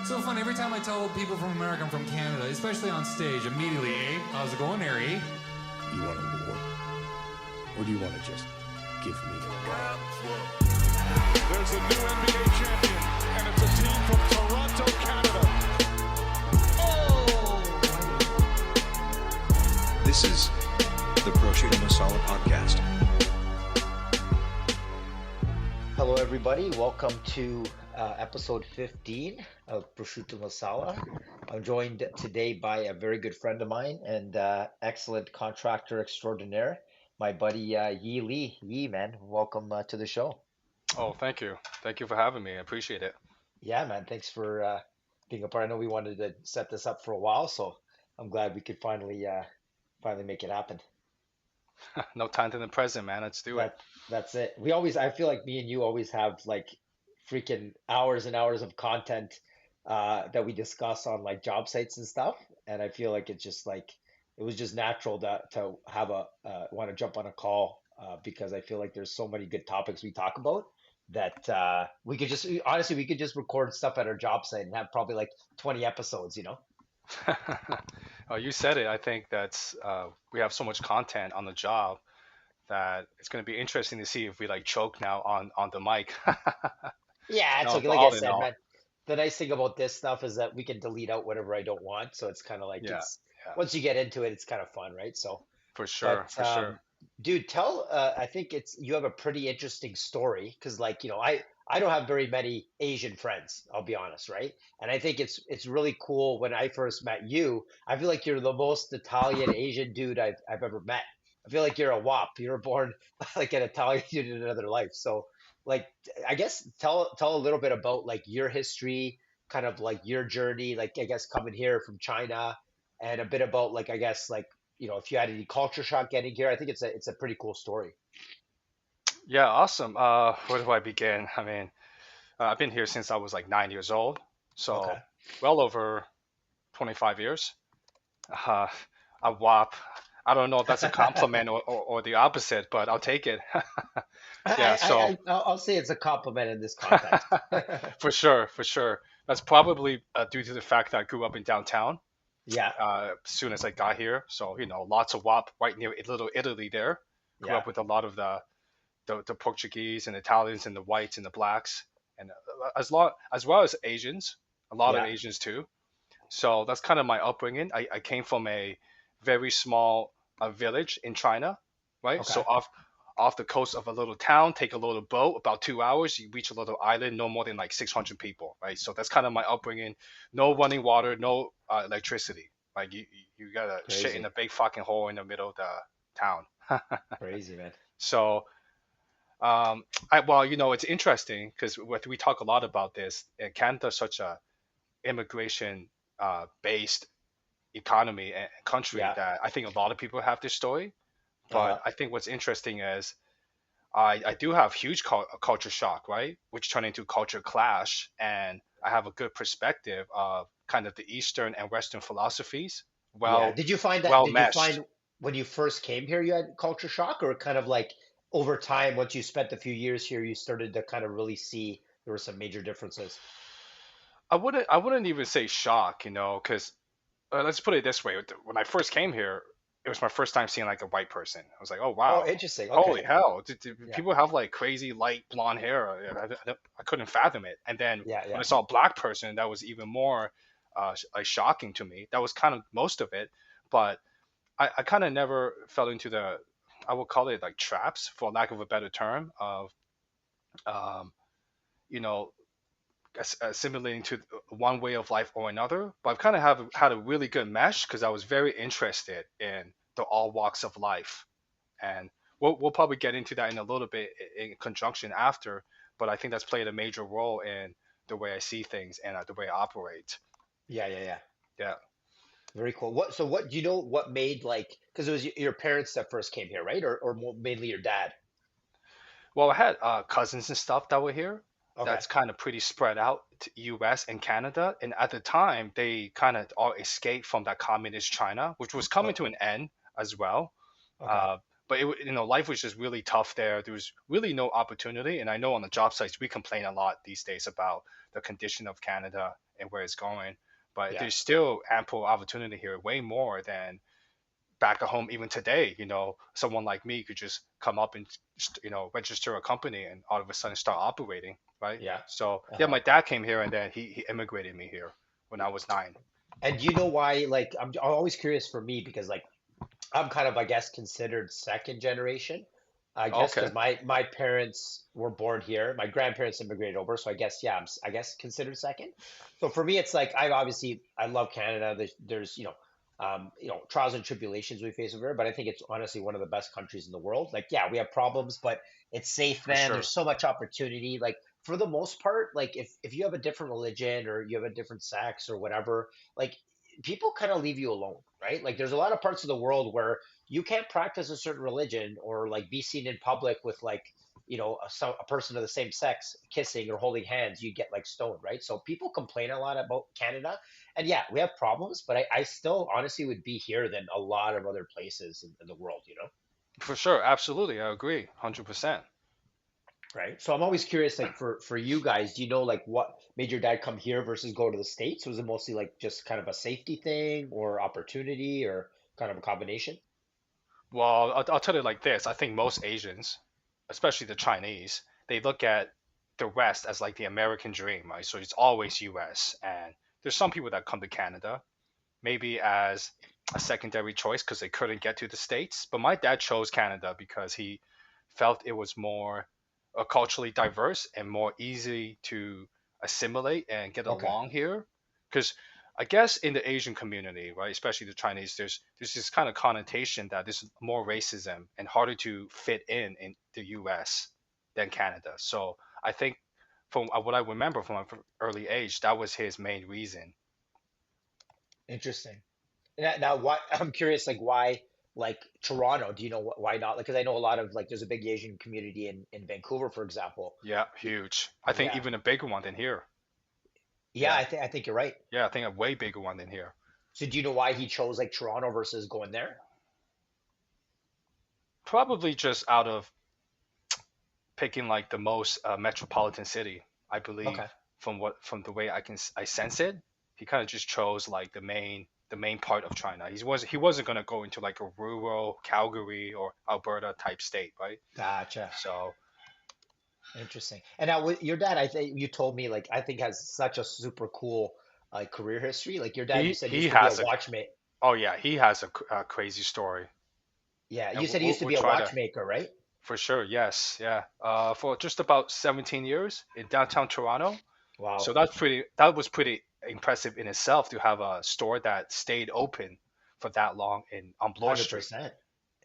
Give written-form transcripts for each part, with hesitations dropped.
So funny, every time I tell people from America I'm from Canada, especially on stage, immediately, how's it going there, You want a war? Or do you want to just give me a war? There's a new NBA champion, and it's a team from Toronto, Canada. This is the Prosciutto Masala podcast. Hello, everybody. Welcome to episode 15 of Prosciutto Masala. I'm joined today by a very good friend of mine and excellent contractor extraordinaire, my buddy Yi Lee. Yi, man, welcome to the show. Oh, thank you. Thank you for having me. I appreciate it. Yeah, man, thanks for being a part. I know we wanted to set this up for a while, so I'm glad we could finally make it happen. No time in the present, man. Let's do it. That's it. I feel like me and you always have like freaking hours and hours of content that we discuss on like job sites and stuff. And I feel like it's just like it was just natural to have want to jump on a call because I feel like there's so many good topics we talk about that we could just honestly we could just record stuff at our job site and have probably like 20 episodes, you know? Oh, you said it. I think that's we have so much content on the job that it's going to be interesting to see if we like choke now on the mic. Yeah, it's No, okay. but Like I all in said, all, man, the nice thing about this stuff is that we can delete out whatever I don't want. So it's kind of like yeah, it's yeah, once you get into it, it's kind of fun, right? So, for sure, but for sure. dude, I think you have a pretty interesting story because, like, I don't have very many Asian friends. I'll be honest, right? And I think it's really cool. When I first met you, I feel like you're the most Italian Asian dude I've ever met. I feel like you're a WAP. You were born like an Italian dude in another life. So, like, I guess tell a little bit about like your history, kind of like your journey, like I guess coming here from China, and a bit about like I guess like if you had any culture shock getting here. I think it's a pretty cool story. Yeah, awesome. Where do I begin? I mean, I've been here since I was like 9 years old, Okay. so well over 25 years. Uh, a WAP. I don't know if that's a compliment or the opposite, but I'll take it. Yeah, so I'll say it's a compliment in this context. for sure, for sure. That's probably due to the fact that I grew up in downtown Yeah, as soon as I got here. So, lots of WAP right near Little Italy there. Grew yeah, up with a lot of the Portuguese and Italians and the whites and the blacks, and as well as Asians, a lot of yeah. Asians too. So that's kind of my upbringing. I came from a very small village in China, right? So Okay. off the coast of a little town, take a little boat, about 2 hours, you reach a little island, no more than like 600 people, right? So that's kind of my upbringing. No running water, no electricity. Like you gotta shit in Crazy, a big fucking hole in the middle of the town. crazy, man. So well, it's interesting because we talk a lot about this. And Canada's such a immigration based economy and country Yeah. that I think a lot of people have this story. Uh-huh. But I think what's interesting is I do have huge culture shock, right? Which turned into culture clash, and I have a good perspective of kind of the Eastern and Western philosophies, Yeah. well well Did you meshed. find when you first came here you had culture shock, or kind of like over time, once you spent a few years here, you started to kind of really see there were some major differences? I wouldn't even say shock, because let's put it this way: when I first came here, it was my first time seeing like a white person. I was like, oh Oh, wow, interesting. holy Okay. hell! Do Yeah. people have like crazy light blonde hair? I couldn't fathom it. And then Yeah. when Yeah. I saw a black person, that was even more like shocking to me. That was kind of most of it, but I kind of never fell into I would call it like traps, for lack of a better term, of um, you know assimilating to one way of life or another. But I've kind of have had a really good mesh because I was very interested in the all walks of life, and we'll probably get into that in a little bit in conjunction after. But I think that's played a major role in the way I see things and the way I operate. Yeah. Yeah. Yeah. Yeah. Very cool. What do you know what made like because it was your parents that first came here, right? Or mainly your dad? Well, I had cousins and stuff that were here. Okay. That's kind of pretty spread out to U.S. and Canada, and at the time they kind of all escaped from that communist China, which was coming Oh, to an end as well. okay. Uh, but life was just really tough there. There was really no opportunity, and I know on the job sites we complain a lot these days about the condition of Canada and where it's going, but Yeah. there's still ample opportunity here, way more than back at home. Even today, someone like me could just come up and register a company and all of a sudden start operating, right? Yeah. So yeah, Uh-huh. my dad came here and then he immigrated me here when I was 9. And do you know why? Like, I'm always curious for me because like I'm kind of, I guess, considered second generation. I guess Okay, because my parents were born here, my grandparents immigrated over, so I guess yeah, I guess considered second. So for me, it's like I love Canada. There's trials and tribulations we face over here, but I think it's honestly one of the best countries in the world. Like yeah, we have problems, but it's safe, for man. sure. There's so much opportunity. Like for the most part, like if you have a different religion or you have a different sex or whatever, like people kind of leave you alone, right? Like there's a lot of parts of the world where you can't practice a certain religion or like be seen in public with like a person of the same sex kissing or holding hands, you get like stoned, right? So people complain a lot about Canada, and yeah, we have problems, but I still honestly would be here than a lot of other places in the world. For sure, absolutely, I agree, 100%. Right? So I'm always curious, like for you guys, do you know like what made your dad come here versus go to the States? Was it mostly like just kind of a safety thing or opportunity or kind of a combination? Well, I'll tell you like this. I think most Asians, especially the Chinese, they look at the West as like the American dream, right? So it's always US. And there's some people that come to Canada maybe as a secondary choice because they couldn't get to the States. But my dad chose Canada because he felt it was more culturally diverse and more easy to assimilate and get Okay. along here. Because I guess in the Asian community, right, especially the Chinese, there's this kind of connotation that there's more racism and harder to fit in the U.S. than Canada. So I think from what I remember from an early age, that was his main reason. Interesting. Now, why I'm curious, like why, like Toronto? Do you know why not? Like, because I know a lot of like there's a big Asian community in Vancouver, for example. Yeah, huge. I think Yeah, even a bigger one than here. yeah, Yeah, I think you're right. yeah, I think a way bigger one than here. So, do you know why he chose like Toronto versus going there? Probably just out of picking like the most metropolitan city, I believe, Okay, from the way I sense it. He kind of just chose like the main part of China. He wasn't gonna go into like a rural Calgary or Alberta type state, right? gotcha. So Interesting. And now with your dad, I think you told me like I think has such a super cool like career history. Like your dad, you he said he used to be a has a watchmaker. oh yeah, he has a crazy story, Yeah, and you said he we'll, used to we'll be a try to. watchmaker, right? For sure, yes, yeah. For just about 17 years in downtown Toronto. So Wow, that was pretty impressive in itself to have a store that stayed open for that long in on Bloor Street. 100%.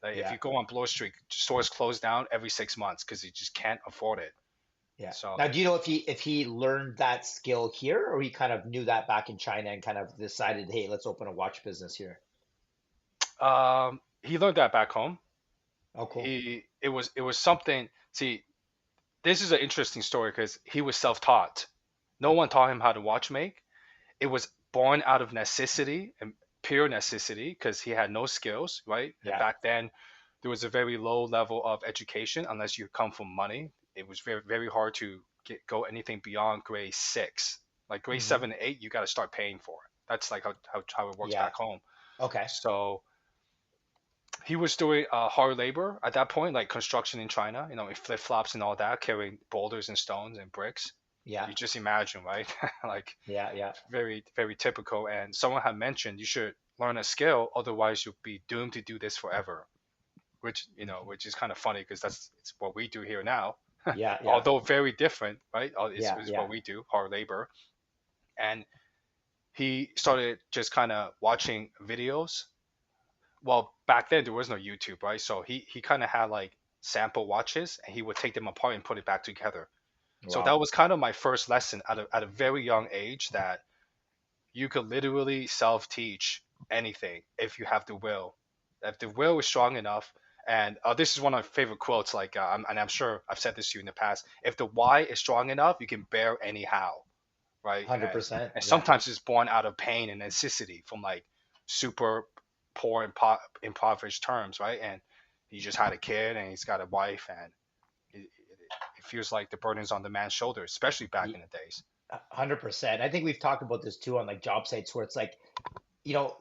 Like if Yeah. you go on Bloor Street, stores close down every 6 months because you just can't afford it. Yeah. So Now, do you know if he learned that skill here, or he kind of knew that back in China and kind of decided, hey, let's open a watch business here? he learned that back home. Oh, cool. It was something. See, this is an interesting story because he was self-taught. No one taught him how to watch make. It was born out of necessity and pure necessity because he had no skills, right? And Yeah. back then, there was a very low level of education unless you come from money. It was very, very hard to go anything beyond grade 6. Like grade Hmm. 7 and 8, you got to start paying for it. That's like how it works Yeah. back home. Okay. So he was doing hard labor at that point, like construction in China, in flip flops and all that, carrying boulders and stones and bricks. Yeah. You just imagine, right? Like Yeah. Yeah. very, very typical. And someone had mentioned you should learn a skill, otherwise you'll be doomed to do this forever. Which is kind of funny because it's what we do here now, Yeah. Yeah. although very different, right? Yeah. Is Yeah. what we do, hard labor. And he started just kind of watching videos. Well, back then there was no YouTube, right? So he kind of had like sample watches, and he would take them apart and put it back together. So that Wow. was kind of my first lesson at a very young age that you could literally self-teach anything if you have the will. If the will is strong enough, and this is one of my favorite quotes. Like, and I'm sure I've said this to you in the past. If the why is strong enough, you can bear anyhow, right? And 100%. and Yeah. sometimes it's born out of pain and necessity from like super poor and impoverished terms, right? And he just had a kid and he's got a wife, and it feels like the burden's on the man's shoulders, especially back in the days. 100%. I think we've talked about this too on like job sites where it's like,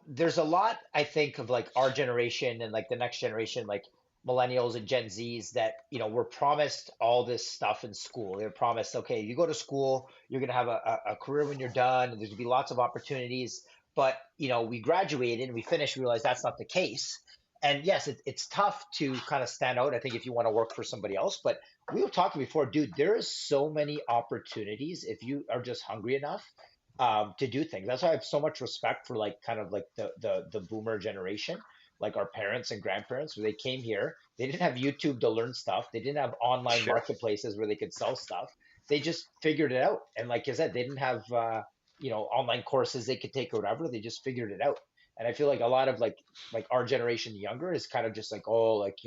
there's a lot I think of like our generation and like the next generation, like millennials and Gen Zs that, were promised all this stuff in school. They're promised, okay, you go to school, you're gonna have a career when you're done, and there's gonna be lots of opportunities. But, we graduated and we finished, we realized that's not the case. And yes, it's tough to kind of stand out, I think, if you want to work for somebody else. But we were talking before, dude, there is so many opportunities if you are just hungry enough to do things. That's why I have so much respect for like kind of like the boomer generation, like our parents and grandparents, where they came here. They didn't have YouTube to learn stuff. They didn't have online Sure. marketplaces where they could sell stuff. They just figured it out. And like I said, they didn't have online courses they could take or whatever. They just figured it out. And I feel like a lot of like our generation younger is kind of just like, oh, like,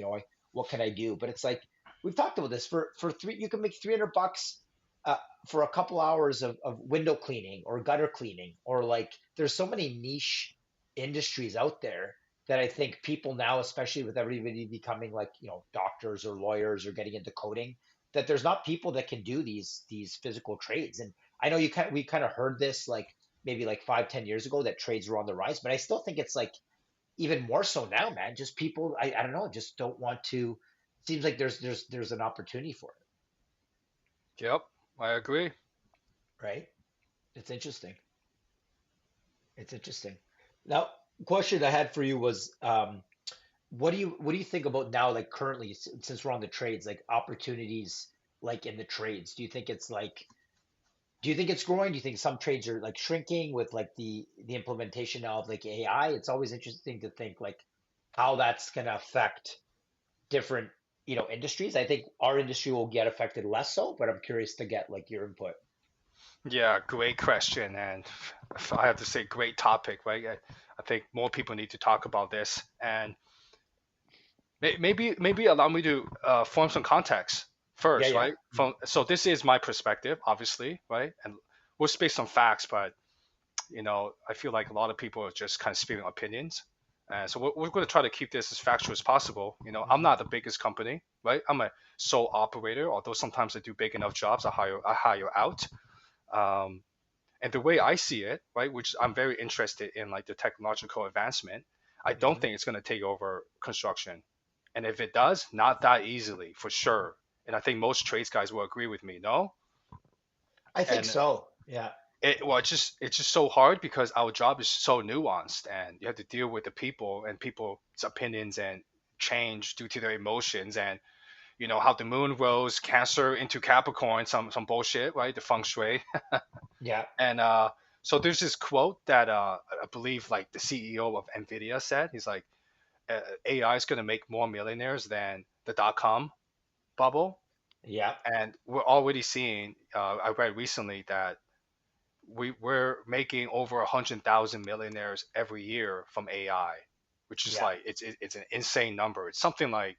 what can I do? But it's like we've talked about this for three. You can make $300 for a couple hours of window cleaning or gutter cleaning, or like there's so many niche industries out there that I think people now, especially with everybody becoming like, doctors or lawyers or getting into coding, that there's not people that can do these physical trades. And I know we kind of heard this like maybe like 5-10 years ago that trades were on the rise, but I still think it's like even more so now, man. Just people, I don't know, just don't want to. Seems like there's an opportunity for Yep, I agree. it, right? It's interesting. It's interesting. Now, question I had for you was, what do you think about now, like currently, since we're on the trades, like opportunities, like in the trades? Do you think it's growing? Do you think some trades are like shrinking with like the implementation now of like AI? It's always interesting to think like how that's gonna affect different, industries. I think our industry will get affected less so, but I'm curious to get like your input. Yeah, great question, and if I have to say, great topic, right? I think more people need to talk about this, and maybe allow me to form some context Yeah, first, yeah. right? So this is my perspective, obviously, right? And we'll space some facts, but I feel like a lot of people are just kind of spewing opinions. And so we're going to try to keep this as factual as possible. I'm Mhm. not the biggest company, right? I'm a sole operator, although sometimes I do big enough jobs, I hire out. Um, and the way I see it, right, which I'm very interested in, like the technological advancement, I don't Mhm. think it's going to take over construction. And if it does, not that easily, for sure. And I think most trades guys will agree with me, no? I think And so. Yeah. well, it's just so hard because our job is so nuanced, and you have to deal with the people and people's opinions and change due to their emotions, and how the moon rose Cancer into Capricorn, some bullshit, right? The feng shui. Yeah. And so there's this quote that I believe like the CEO of Nvidia said. He's like, AI is going to make more millionaires than the dot-com bubble. Yeah. And we're already seeing, I read recently that we're making over 100,000 millionaires every year from AI, which is Yeah. like it's an insane number. It's something like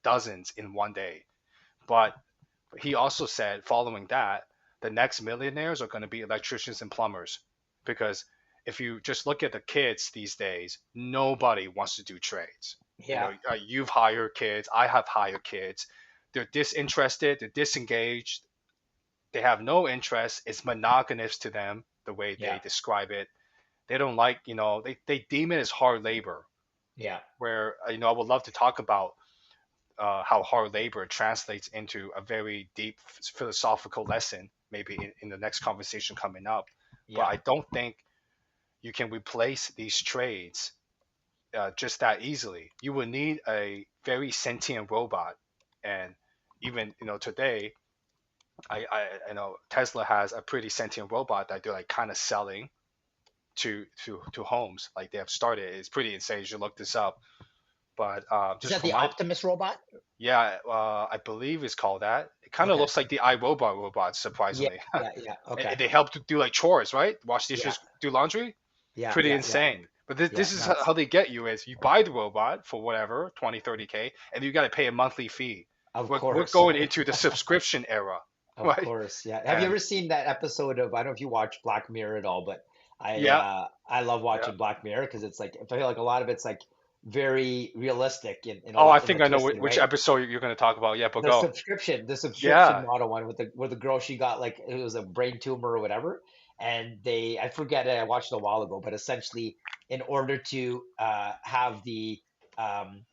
dozens in one day. But he also said, following that, the next millionaires are going to be electricians and plumbers, because if you just look at the kids these days, nobody wants to do trades. Yeah. You've hired kids, I have hired kids. They're disinterested, they're disengaged, they have no interest. It's monogamous to them, the way Yeah. they describe it. They don't like, they deem it as hard labor. Yeah. Where, I would love to talk about how hard labor translates into a very deep philosophical lesson, maybe in the next conversation coming up. But Yeah. I don't think you can replace these trades just that easily. You will need a very sentient robot. And even, today, I know Tesla has a pretty sentient robot that they're like kind of selling to homes. Like they have started. It's pretty insane. You should look this up. But Is just that from the my Optimus robot? yeah, I believe it's called that. It kind of Okay. looks like the iRobot robot, Yeah. surprisingly. Yeah. Yeah. Okay. They help to do like chores, right? Wash Yeah. dishes, do laundry. Yeah. Pretty Yeah. Yeah. insane. But this, Yeah. this is Nuts. how they get you is you buy the robot for whatever 20, 30K, and you got to pay a monthly fee. Of We're course. going into the subscription era, Of right? course. Yeah. Have you And ever seen that episode of, I don't know if you watch Black Mirror at all, but I yeah, uh I love yeah, watching Black Mirror because it's like I feel like a lot of it's like very realistic in a Oh, I lot in think a I know twisted which way. episode you're going to talk about. Yeah, but The go. subscription Yeah. model one with the where the girl, she got like, it was a brain tumor or whatever, and they, I forget it, I watched it a while ago, but essentially in order to have the um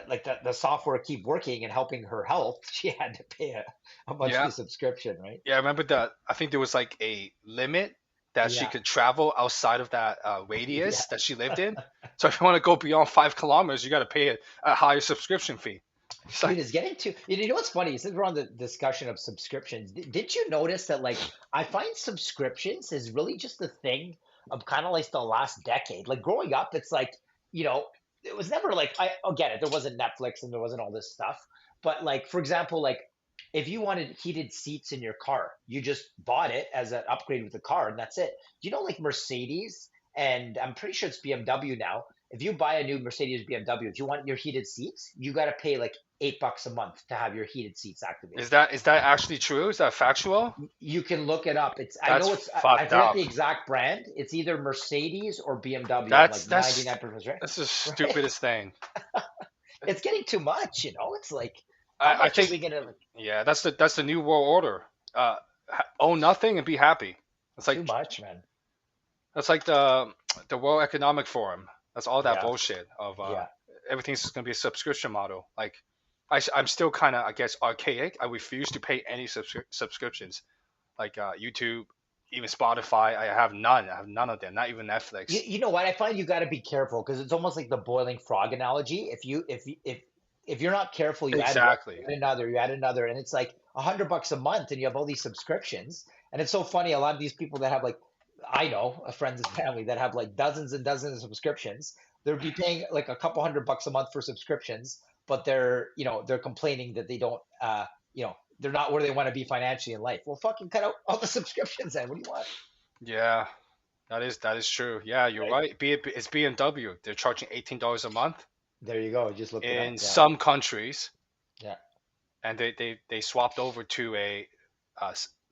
like the software keep working and helping her health, she had to pay a Yeah. monthly subscription, right? Yeah, I remember that. I think there was like a limit that she Yeah. could travel outside of that Yeah. radius that she lived in. So if you want to go beyond 5 kilometers, you got to pay a higher subscription fee. It's Dude, like, it's getting to, you know what's funny? Since we're on the discussion of subscriptions, did you notice that, like, I find subscriptions is really just a thing of kind of like the last decade. Like growing up, it's like, you know, it was never like, I get it, there wasn't Netflix and there wasn't all this stuff. But like, for example, like if you wanted heated seats in your car, you just bought it as an upgrade with the car, and that's it. You know, like Mercedes, and I'm pretty sure it's BMW now. If you buy a new Mercedes BMW, if you want your heated seats, you got to pay like $8 a month to have your heated seats activated. is that actually true? Is that factual? You can look it up. It's, I That's know it's, I fucked forget up. the exact brand. It's either Mercedes or BMW. I'm That's like that's 99% right. that's the Right? stupidest thing. It's getting too much, you know? It's like, how I much are think we gonna, yeah, that's the new world order. Own nothing and be happy. It's too like much, man. that's like the World Economic Forum. That's all that Yeah. bullshit of Yeah. everything's going to be a subscription model. Like I'm still kind of, I guess, archaic. I refuse to pay any subscriptions, like YouTube, even Spotify. I have none. I have none of them. Not even You, Netflix. you know what? I find you got to be careful because it's almost like the boiling frog analogy. If you're not careful, you add one, Exactly. you add another, you add another, and it's like $100 a month, and you have all these subscriptions. And it's so funny. A lot of these people that have like, I know a friends and family that have like dozens and dozens of subscriptions. They'll be paying like a couple $100 a month for subscriptions, but they're, they're complaining that they don't, they're not where they want to be financially in life. Well, fucking cut out all the subscriptions then. What do you want? Yeah, that is true. Yeah, you're Right? right. It's BMW. They're charging $18 a month There you go. Just looked it up. in Yeah. some countries, Yeah. and they swapped over to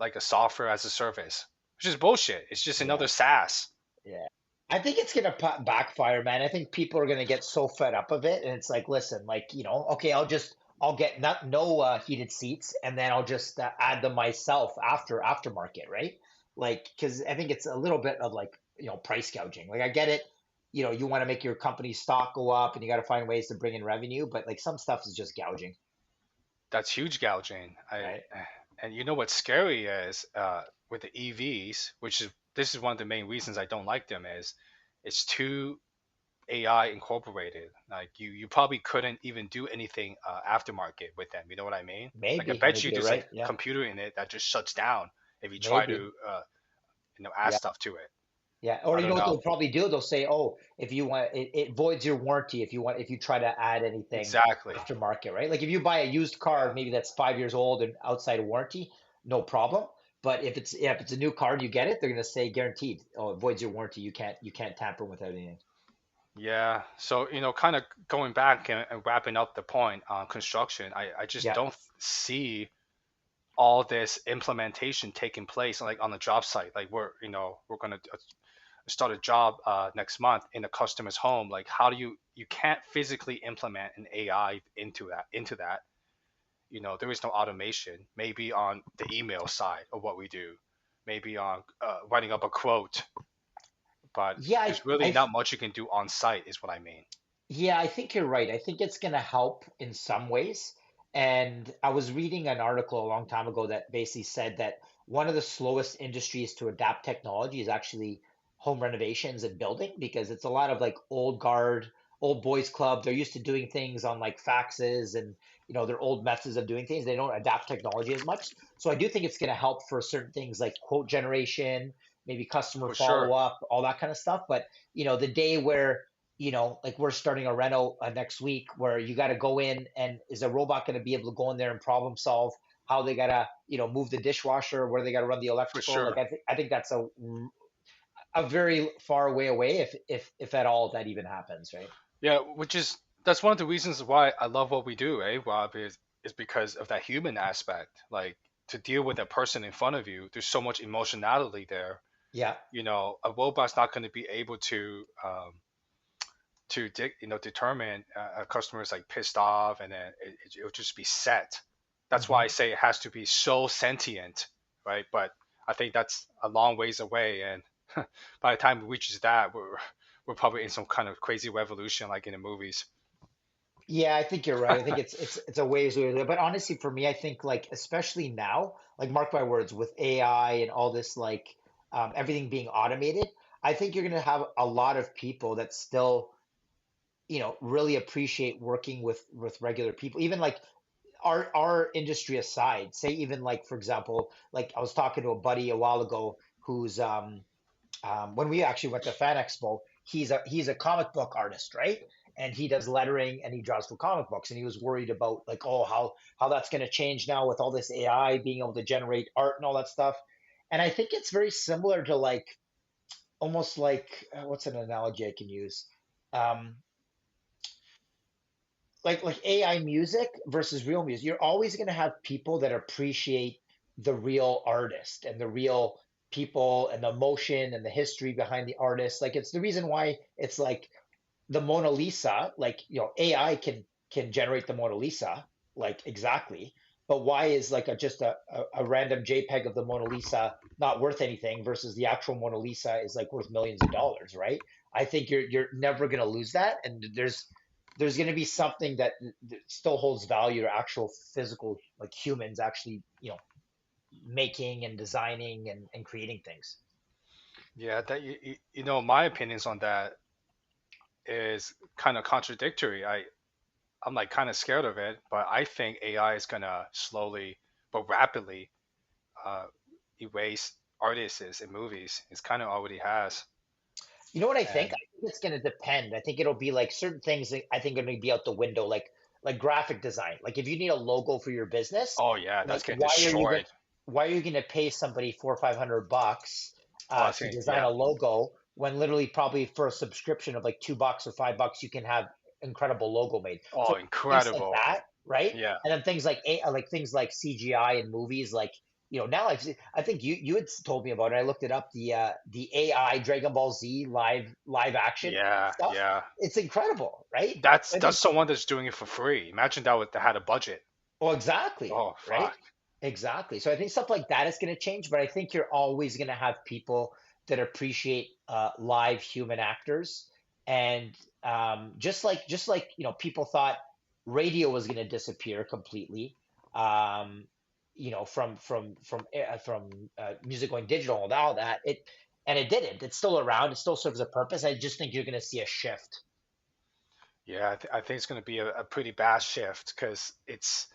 like a software as a service, which is bullshit. It's just Yeah. another SaaS. Yeah. I think it's gonna backfire, man. I think people are gonna get so fed up of it, and it's like, listen, like, okay, I'll get not no heated seats, and then I'll just add them myself aftermarket, right? Like, because I think it's a little bit of like, price gouging. Like, I get it, you want to make your company stock go up, and you got to find ways to bring in revenue, but like some stuff is just gouging, That's huge gouging. I right? and you know what's scary is with the EVs, which is this is one of the main reasons I don't like them is it's too AI incorporated. Like you probably couldn't even do anything aftermarket with them. You know what I mean? Like I bet Maybe you you're there's right. like Yeah, computer in it that just shuts down if you try maybe. to add Yeah. stuff to it. Yeah, or I you don't know what know. they'll probably do? They'll say, "Oh, if you want, it voids your warranty if you try to add anything Exactly. aftermarket, right? Like if you buy a used car, maybe that's 5 years old and outside of warranty, no problem. But if it's a new car and you get it, they're gonna say guaranteed. Oh, it voids your warranty. You can't tamper with anything. Yeah. So, kind of going back and wrapping up the point on construction, I just Yeah, don't see all this implementation taking place like on the job site. Like we're gonna start a job next month in a customer's home. Like how do you can't physically implement an AI into that. There is no automation. Maybe on the email side of what we do, maybe on writing up a quote, but yeah, there's really not much you can do on site, is what I mean. yeah, I think you're right. I think it's going to help in some ways. And I was reading an article a long time ago that basically said that one of the slowest industries to adapt technology is actually home renovations and building, because it's a lot of like old guard, old boys club. They're used to doing things on like faxes and their old methods of doing things. They don't adapt technology as much. So I do think it's going to help for certain things like quote generation, maybe customer For follow sure, up, all that kind of stuff. But the day where like we're starting a reno next week where you got to go in, and is a robot going to be able to go in there and problem solve how they got to, move the dishwasher, where they got to run the for electrical. Like sure. I think that's a very far way away, if at all that even happens, right? Yeah, that's one of the reasons why I love what we do, Rob, is because of that human aspect. Like to deal with a person in front of you, there's so much emotionality there. Yeah. A robot's not going to be able to determine a customer's like pissed off, and then it'll just be set. That's why I Hmm. say it has to be so sentient, right? But I think that's a long ways away, and by the time it reaches that, we're probably in some kind of crazy revolution like in the movies. Yeah, I think you're right. I think it's a ways away there. But honestly, for me, I think like especially now, like mark my words, with AI and all this like everything being automated, I think you're gonna have a lot of people that still, really appreciate working with regular people. Even like our industry aside, say even like for example, like I was talking to a buddy a while ago who's when we actually went to Fan Expo, he's a comic book artist, right? And he does lettering and he draws for comic books. And he was worried about like, oh, how that's going to change now with all this AI being able to generate art and all that stuff. And I think it's very similar to like almost like what's an analogy I can use? Um, like AI music versus real music. You're always going to have people that appreciate the real artist and the real people and the emotion and the history behind the artist. Like it's the reason why it's like the Mona Lisa, like AI can generate the Mona Lisa, like exactly. But why is like just a random JPEG of the Mona Lisa not worth anything versus the actual Mona Lisa is like worth millions of dollars, right? I think you're never gonna lose that, and there's gonna be something that still holds value to actual physical like humans actually making and designing and creating things. Yeah, that my opinions on that is kind of contradictory. I'm like kind of scared of it, but I think AI is gonna slowly but rapidly uh, erase artists in movies. It's kind of already has. You know what I think? And I think it's going to depend. I think it'll be like certain things that I think are going to be out the window, like graphic design. Like if you need a logo for your business, oh yeah, that's like getting destroyed. why are you going to pay somebody 400 or 500 bucks Oh, I to think design yeah. a logo when literally probably for a subscription of like $2 or $5 you can have incredible logo made. So Oh, things like incredible. that, right? Yeah, And then things like CGI in movies, like now I think you had told me about it. I looked it up. The AI Dragon Ball Z live action yeah, stuff. yeah. It's incredible, right? That's I that's think someone that's doing it for free. Imagine that had a budget. well, exactly, Oh right? fuck. Exactly. So I think stuff like that is going to change, but I think you're always going to have people that appreciate live human actors, and just like people thought radio was going to disappear completely, um, from music going digital and all that. It didn't. It's still around. It still serves a purpose. I just think you're going to see a shift. Yeah, I think it's going to be a pretty bad shift because it's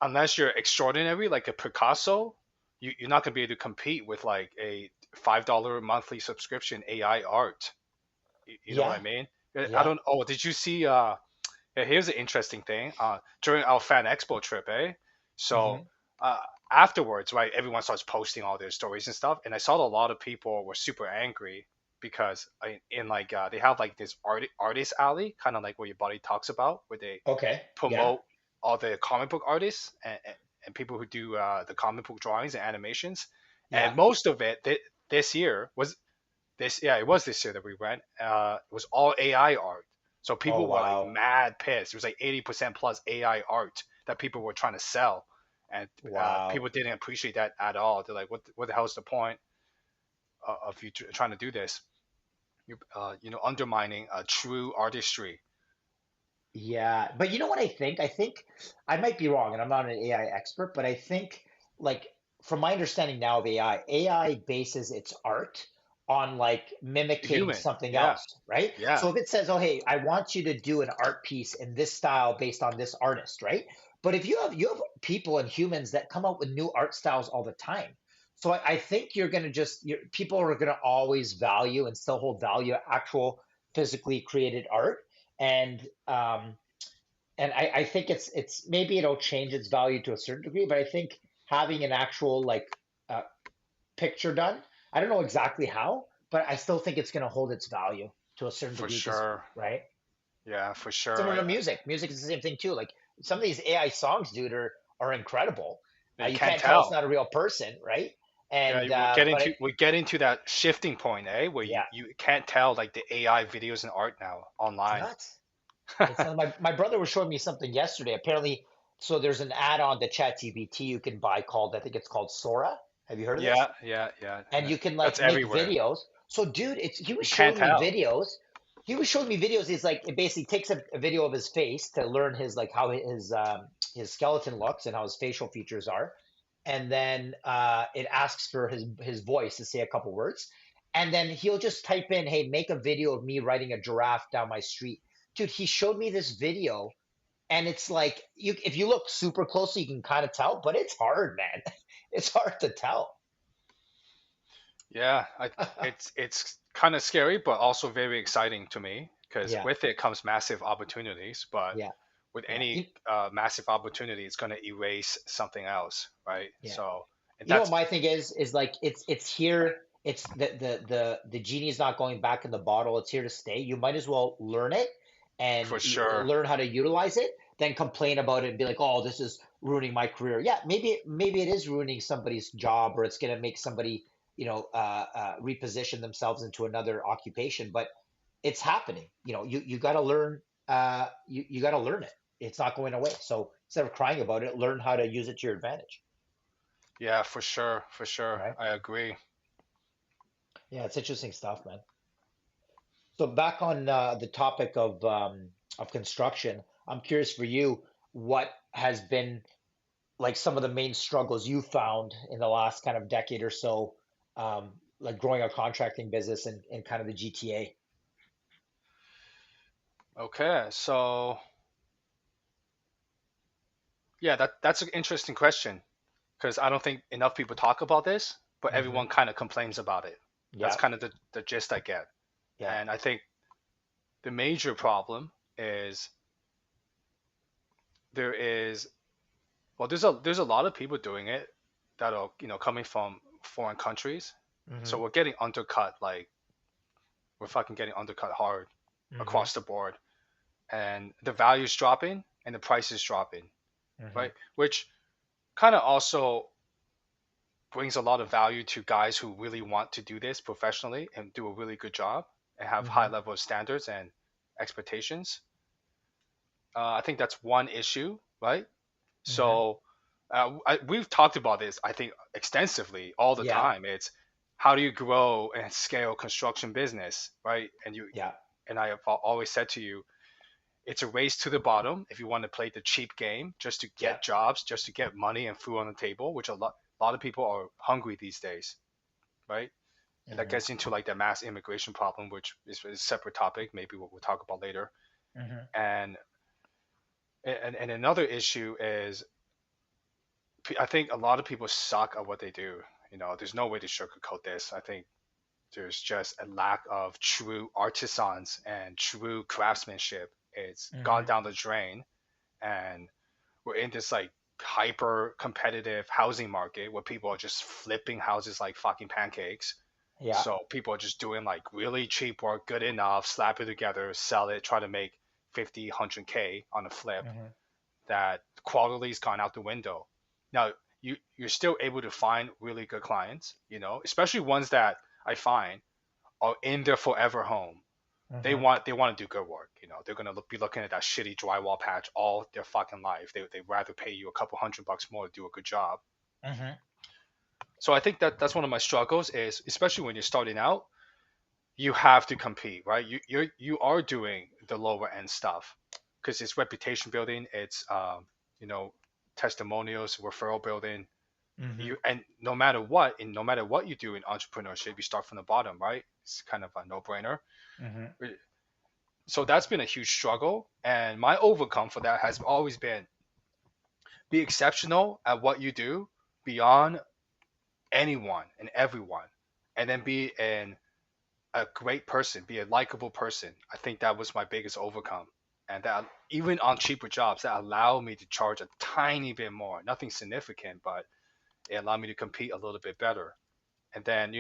unless you're extraordinary like a Picasso, you're not going to be able to compete with like a $5 monthly subscription AI art. You know what I Yeah. mean? I Yeah. don't. Oh, did you see? Yeah, here's an interesting thing. During our Fan Expo trip, so Hmm. uh, afterwards, right, everyone starts posting all their stories and stuff, and I saw that a lot of people were super angry because in like they have like this artist alley, kind of like what your buddy talks about, where they Okay. Yeah. promote all the comic book artists and people who do the comic book drawings and animations, Yeah. and most of it this year was this yeah, it was this year that we went. It was all AI art. So Oh people were like wow. mad pissed. It was like 80% plus AI art that people were trying to sell, and people Wow. didn't appreciate that at all. They're like, what the hell is the point of you trying to do this? You undermining true artistry. Yeah, but you know what I think? I think I might be wrong, and I'm not an AI expert, but I think like from my understanding now of AI, AI bases its art on like mimicking Human, something yeah, else, right? yeah, So if it says, "Oh, hey, I want you to do an art piece in this style based on this artist," right? But if you have people and humans that come up with new art styles all the time. So I think you're gonna people are gonna always value and still hold value actual physically created art and I think it's maybe it'll change its value to a certain degree, but I think having an actual like uh, picture done, I don't know exactly how, but I still think it's going to hold its value to a certain for degree because sure. right. Yeah, for sure. Similar to music, music is the same thing too. Like some of these AI songs, dude, are incredible. You You can't can't tell it's tell. not a real person, right? Yeah, And but we're getting to that shifting point, eh? Where yeah, you can't tell like the AI videos and art now it's online. nuts. It's not, my brother was showing me something yesterday. Apparently, so there's an add-on to ChatGPT you can buy called, I think it's called Sora. Have you heard of this? Yeah, yeah, yeah. And you can That's like make everywhere. videos. So dude, it's he was You can't showing me tell. videos. He was showing me videos. He's like it basically takes a video of his face to learn his like how his skeleton looks and how his facial features are. And then it asks for his voice to say a couple words. And then he'll just type in, "Hey, make a video of me riding a giraffe down my street." Dude, he showed me this video and it's like you if you look super closely, you can kind of tell, but it's hard, man. It's hard to tell. Yeah, it's kind of scary, but also very exciting to me because Yeah, with it comes massive opportunities. But yeah, with yeah. any massive opportunity, it's going to erase something else, right? Yeah. So, and You know what that's my thing is like it's here. It's the genie is not going back in the bottle. It's here to stay. You might as well learn it and for sure. learn how to utilize it, then complain about it and be like, "Oh, this is ruining my career." Yeah, maybe it is ruining somebody's job or it's going to make somebody, reposition themselves into another occupation, but it's happening. You got to learn you got to learn it. It's not going away. So instead of crying about it, learn how to use it to your advantage, Yeah, for sure, for sure. right? I agree. Yeah, it's interesting stuff, man. So back on the topic of construction, I'm curious for you, what has been like some of the main struggles you found in the last kind of decade or so, like growing a contracting business in kind of the GTA? Okay, so yeah, that's an interesting question because I don't think enough people talk about this, but Hmm. everyone kind of complains about it. That's Yeah, kind of the gist I get. yeah. And I think the major problem is there is well, there's a lot of people doing it that are coming from foreign countries, so Hmm. we're getting undercut like we're fucking getting undercut hard Hmm. across the board, and the value's dropping and the price is dropping, Hmm. right? Which kind of also brings a lot of value to guys who really want to do this professionally and do a really good job and have high Hmm. level of standards and expectations. I think that's one issue, right? Hmm. So we've talked about this, I think, extensively all the Yeah, time. It's how do you grow and scale construction business, right? yeah, And I have always said to you, it's a race to the bottom if you want to play the cheap game just to yeah. get jobs, just to get money and food on the table, which a lot of people are hungry these days, right? And that Hmm. gets into like the mass immigration problem, which is a separate topic. Maybe we'll talk about later. Hmm. And and another issue is I think a lot of people suck at what they do. There's no way to sugarcoat this. I think there's just a lack of true artisans and true craftsmanship. It's gone Hmm. down the drain, and we're in this like hyper competitive housing market where people are just flipping houses like fucking pancakes. Yeah. So people are just doing like really cheap work, good enough, slap it together, sell it, try to make 50, 100K on a flip. Hmm. That quality's gone out the window. Now you're still able to find really good clients, especially ones that I find are in their forever home. They Hmm. want to do good work. They're gonna be looking at that shitty drywall patch all their fucking life. They'd rather pay you a couple $100 more to do a good job. Hmm. So I think that's one of my struggles is especially when you're starting out, you have to compete, right? You are doing the lower end stuff because it's reputation building, it's you know testimonials, referral building. Hmm. And no matter what you do in entrepreneurship, you start from the bottom, right? It's kind of a no-brainer. Hmm. So that's been a huge struggle, and my overcome for that has always been be exceptional at what you do beyond anyone and everyone, and then be a great person, be a likable person. I think that was my biggest overcome. And that even on cheaper jobs, that allow me to charge a tiny bit more, nothing significant, but it allowed me to compete a little bit better. And then,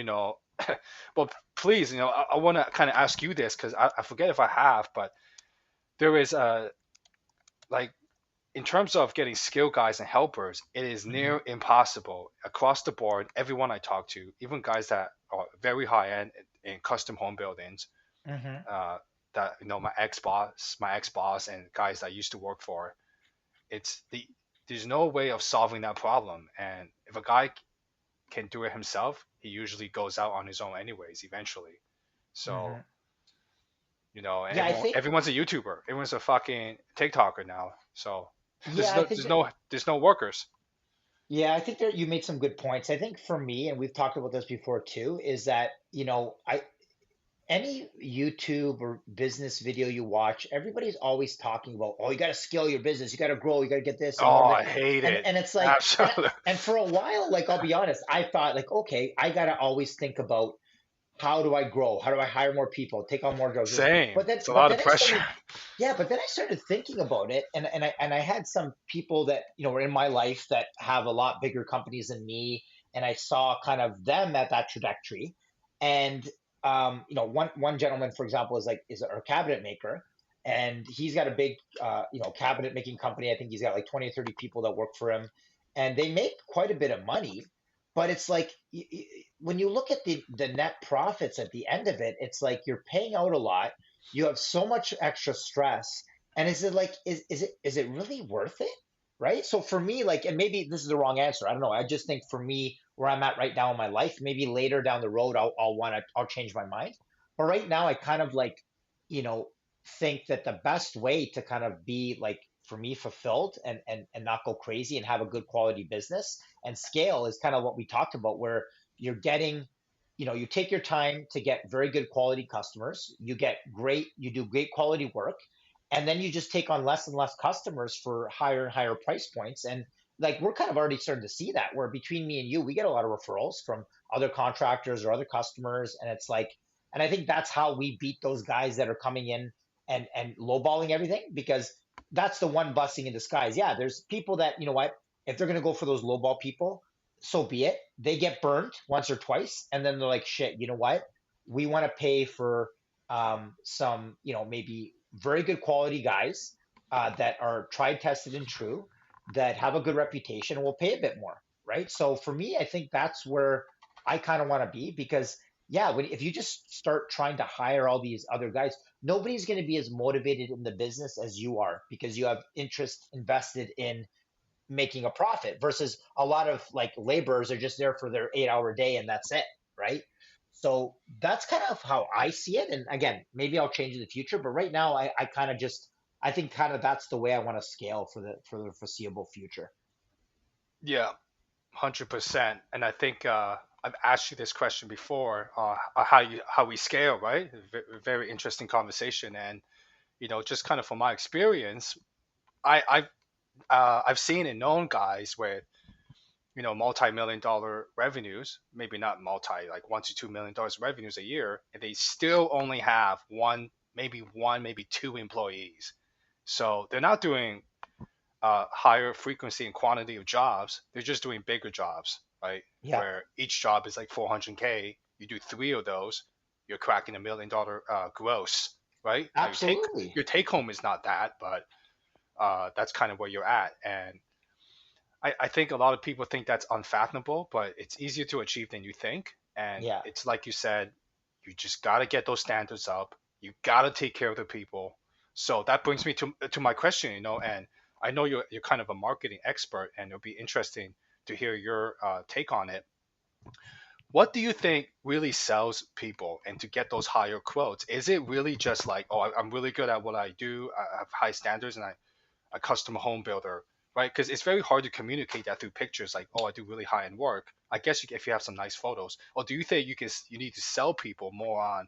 well, please, I want to kind of ask you this because I forget if I have, but there is a like in terms of getting skilled guys and helpers, it is Hmm. near impossible across the board. Everyone I talk to, even guys that are very high end in custom home buildings, Hmm. uh, that my ex boss, and guys that I used to work for, there's no way of solving that problem. And if a guy can do it himself, he usually goes out on his own anyways, eventually. So Hmm. Yeah, I think. everyone's a YouTuber, everyone's a fucking TikToker now. So Yeah, I think that. there's no workers. Yeah, I think that you made some good points. I think for me, and we've talked about this before too, is that, I any YouTube or business video you watch, everybody's always talking about, oh, you got to scale your business, you got to grow, you got to get this and more Oh, of it. I hate And it. and it's like, Absolutely. and for a while, like I'll be honest, I thought like, okay, I got to always think about how do I grow? How do I hire more people, take on more jobs? Same. But then It's a but lot then of I pressure. started yeah, but then I started thinking about it, and I had some people that were in my life that have a lot bigger companies than me, and I saw kind of them at that trajectory. And one gentleman, for example, is a cabinet maker, and he's got a big cabinet making company. I think he's got like 20 or 30 people that work for him, and they make quite a bit of money. But it's like when you look at the net profits at the end of it, it's like you're paying out a lot, you have so much extra stress, and is it like is it really worth it, right? So for me, like, and maybe this is the wrong answer, I don't know, I just think for me, where I'm at right now in my life, maybe later down the road I'll change my mind. But right now I kind of like, you know think that the best way to kind of be like, for me, fulfilled and not go crazy and have a good quality business and scale is kind of what we talked about, where you're getting, you take your time to get very good quality customers, you do great quality work, and then you just take on less and less customers for higher and higher price points. And like, we're kind of already starting to see that, where between me and you, we get a lot of referrals from other contractors or other customers, and it's like, and I think that's how we beat those guys that are coming in and lowballing everything, because that's the one blessing in disguise. Yeah, there's people that, what, if they're going to go for those lowball people, so be it. They get burned once or twice, and then they're like, shit, you know what? We want to pay for some, maybe very good quality guys that are tried, tested, and true, that have a good reputation, and will pay a bit more, right? So for me, I think that's where I kind of want to be, because yeah, if you just start trying to hire all these other guys, nobody's going to be as motivated in the business as you are, because you have interest invested in making a profit, versus a lot of like laborers are just there for their 8 hour day and that's it, right? So that's kind of how I see it. And again, maybe I'll change in the future, but right now I kind of just, I think kind of that's the way I want to scale for the foreseeable future. Yeah, 100%. And I think I've asked you this question before, how we scale, right? Very interesting conversation. And just kind of from my experience, I've seen and known guys with multi-million dollar revenues, maybe not multi, like $1 to $2 million revenues a year, and they still only have one, maybe two employees. So they're not doing higher frequency and quantity of jobs. They're just doing bigger jobs, right? Yeah, Where each job is like 400K. You do three of those, you're cracking $1 million gross, right? Now absolutely. your take home is not that, but that's kind of where you're at. And I think a lot of people think that's unfathomable, but it's easier to achieve than you think. And Yeah. it's like you said, you just got to get those standards up. You got to take care of the people. So that brings me to my question, and I know you're kind of a marketing expert, and it'll be interesting to hear your take on it. What do you think really sells people and to get those higher quotes? Is it really just like, oh, I'm really good at what I do, I have high standards, and a custom home builder, right? Because it's very hard to communicate that through pictures, like, oh, I do really high end work. I guess if you have some nice photos, or do you think you need to sell people more on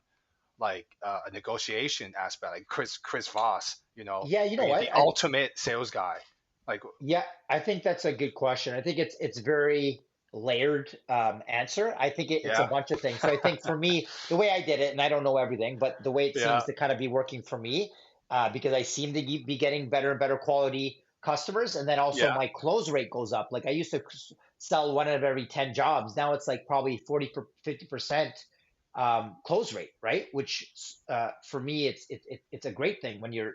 like a negotiation aspect, like Chris Voss, Yeah, you know what? the ultimate sales guy, like, Yeah, I think that's a good question. I think it's very layered answer. I think it's a yeah, bunch of things. So I think for me, the way I did it, and I don't know everything, but the way it yeah, seems to kind of be working for me, because I seem to be getting better and better quality customers, and then also yeah, my close rate goes up. Like I used to sell one out of every 10 jobs. Now it's like probably 50% close rate, right? Which for me, it's a great thing when you're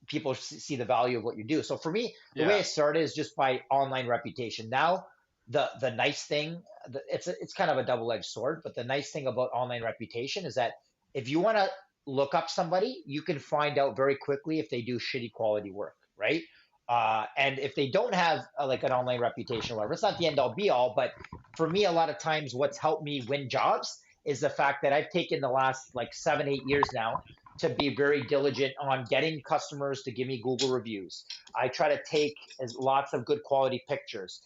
people see the value of what you do. So for me, the way I Yeah. started is just by online reputation. Now, the nice thing, it's kind of a double-edged sword, but the nice thing about online reputation is that if you want to look up somebody, you can find out very quickly if they do shitty quality work, right? And if they don't have like an online reputation or whatever, it's not the end all be all. But for me, a lot of times, what's helped me win jobs is the fact that I've taken the last like 7, 8 years now to be very diligent on getting customers to give me Google reviews. I try to take as lots of good quality pictures.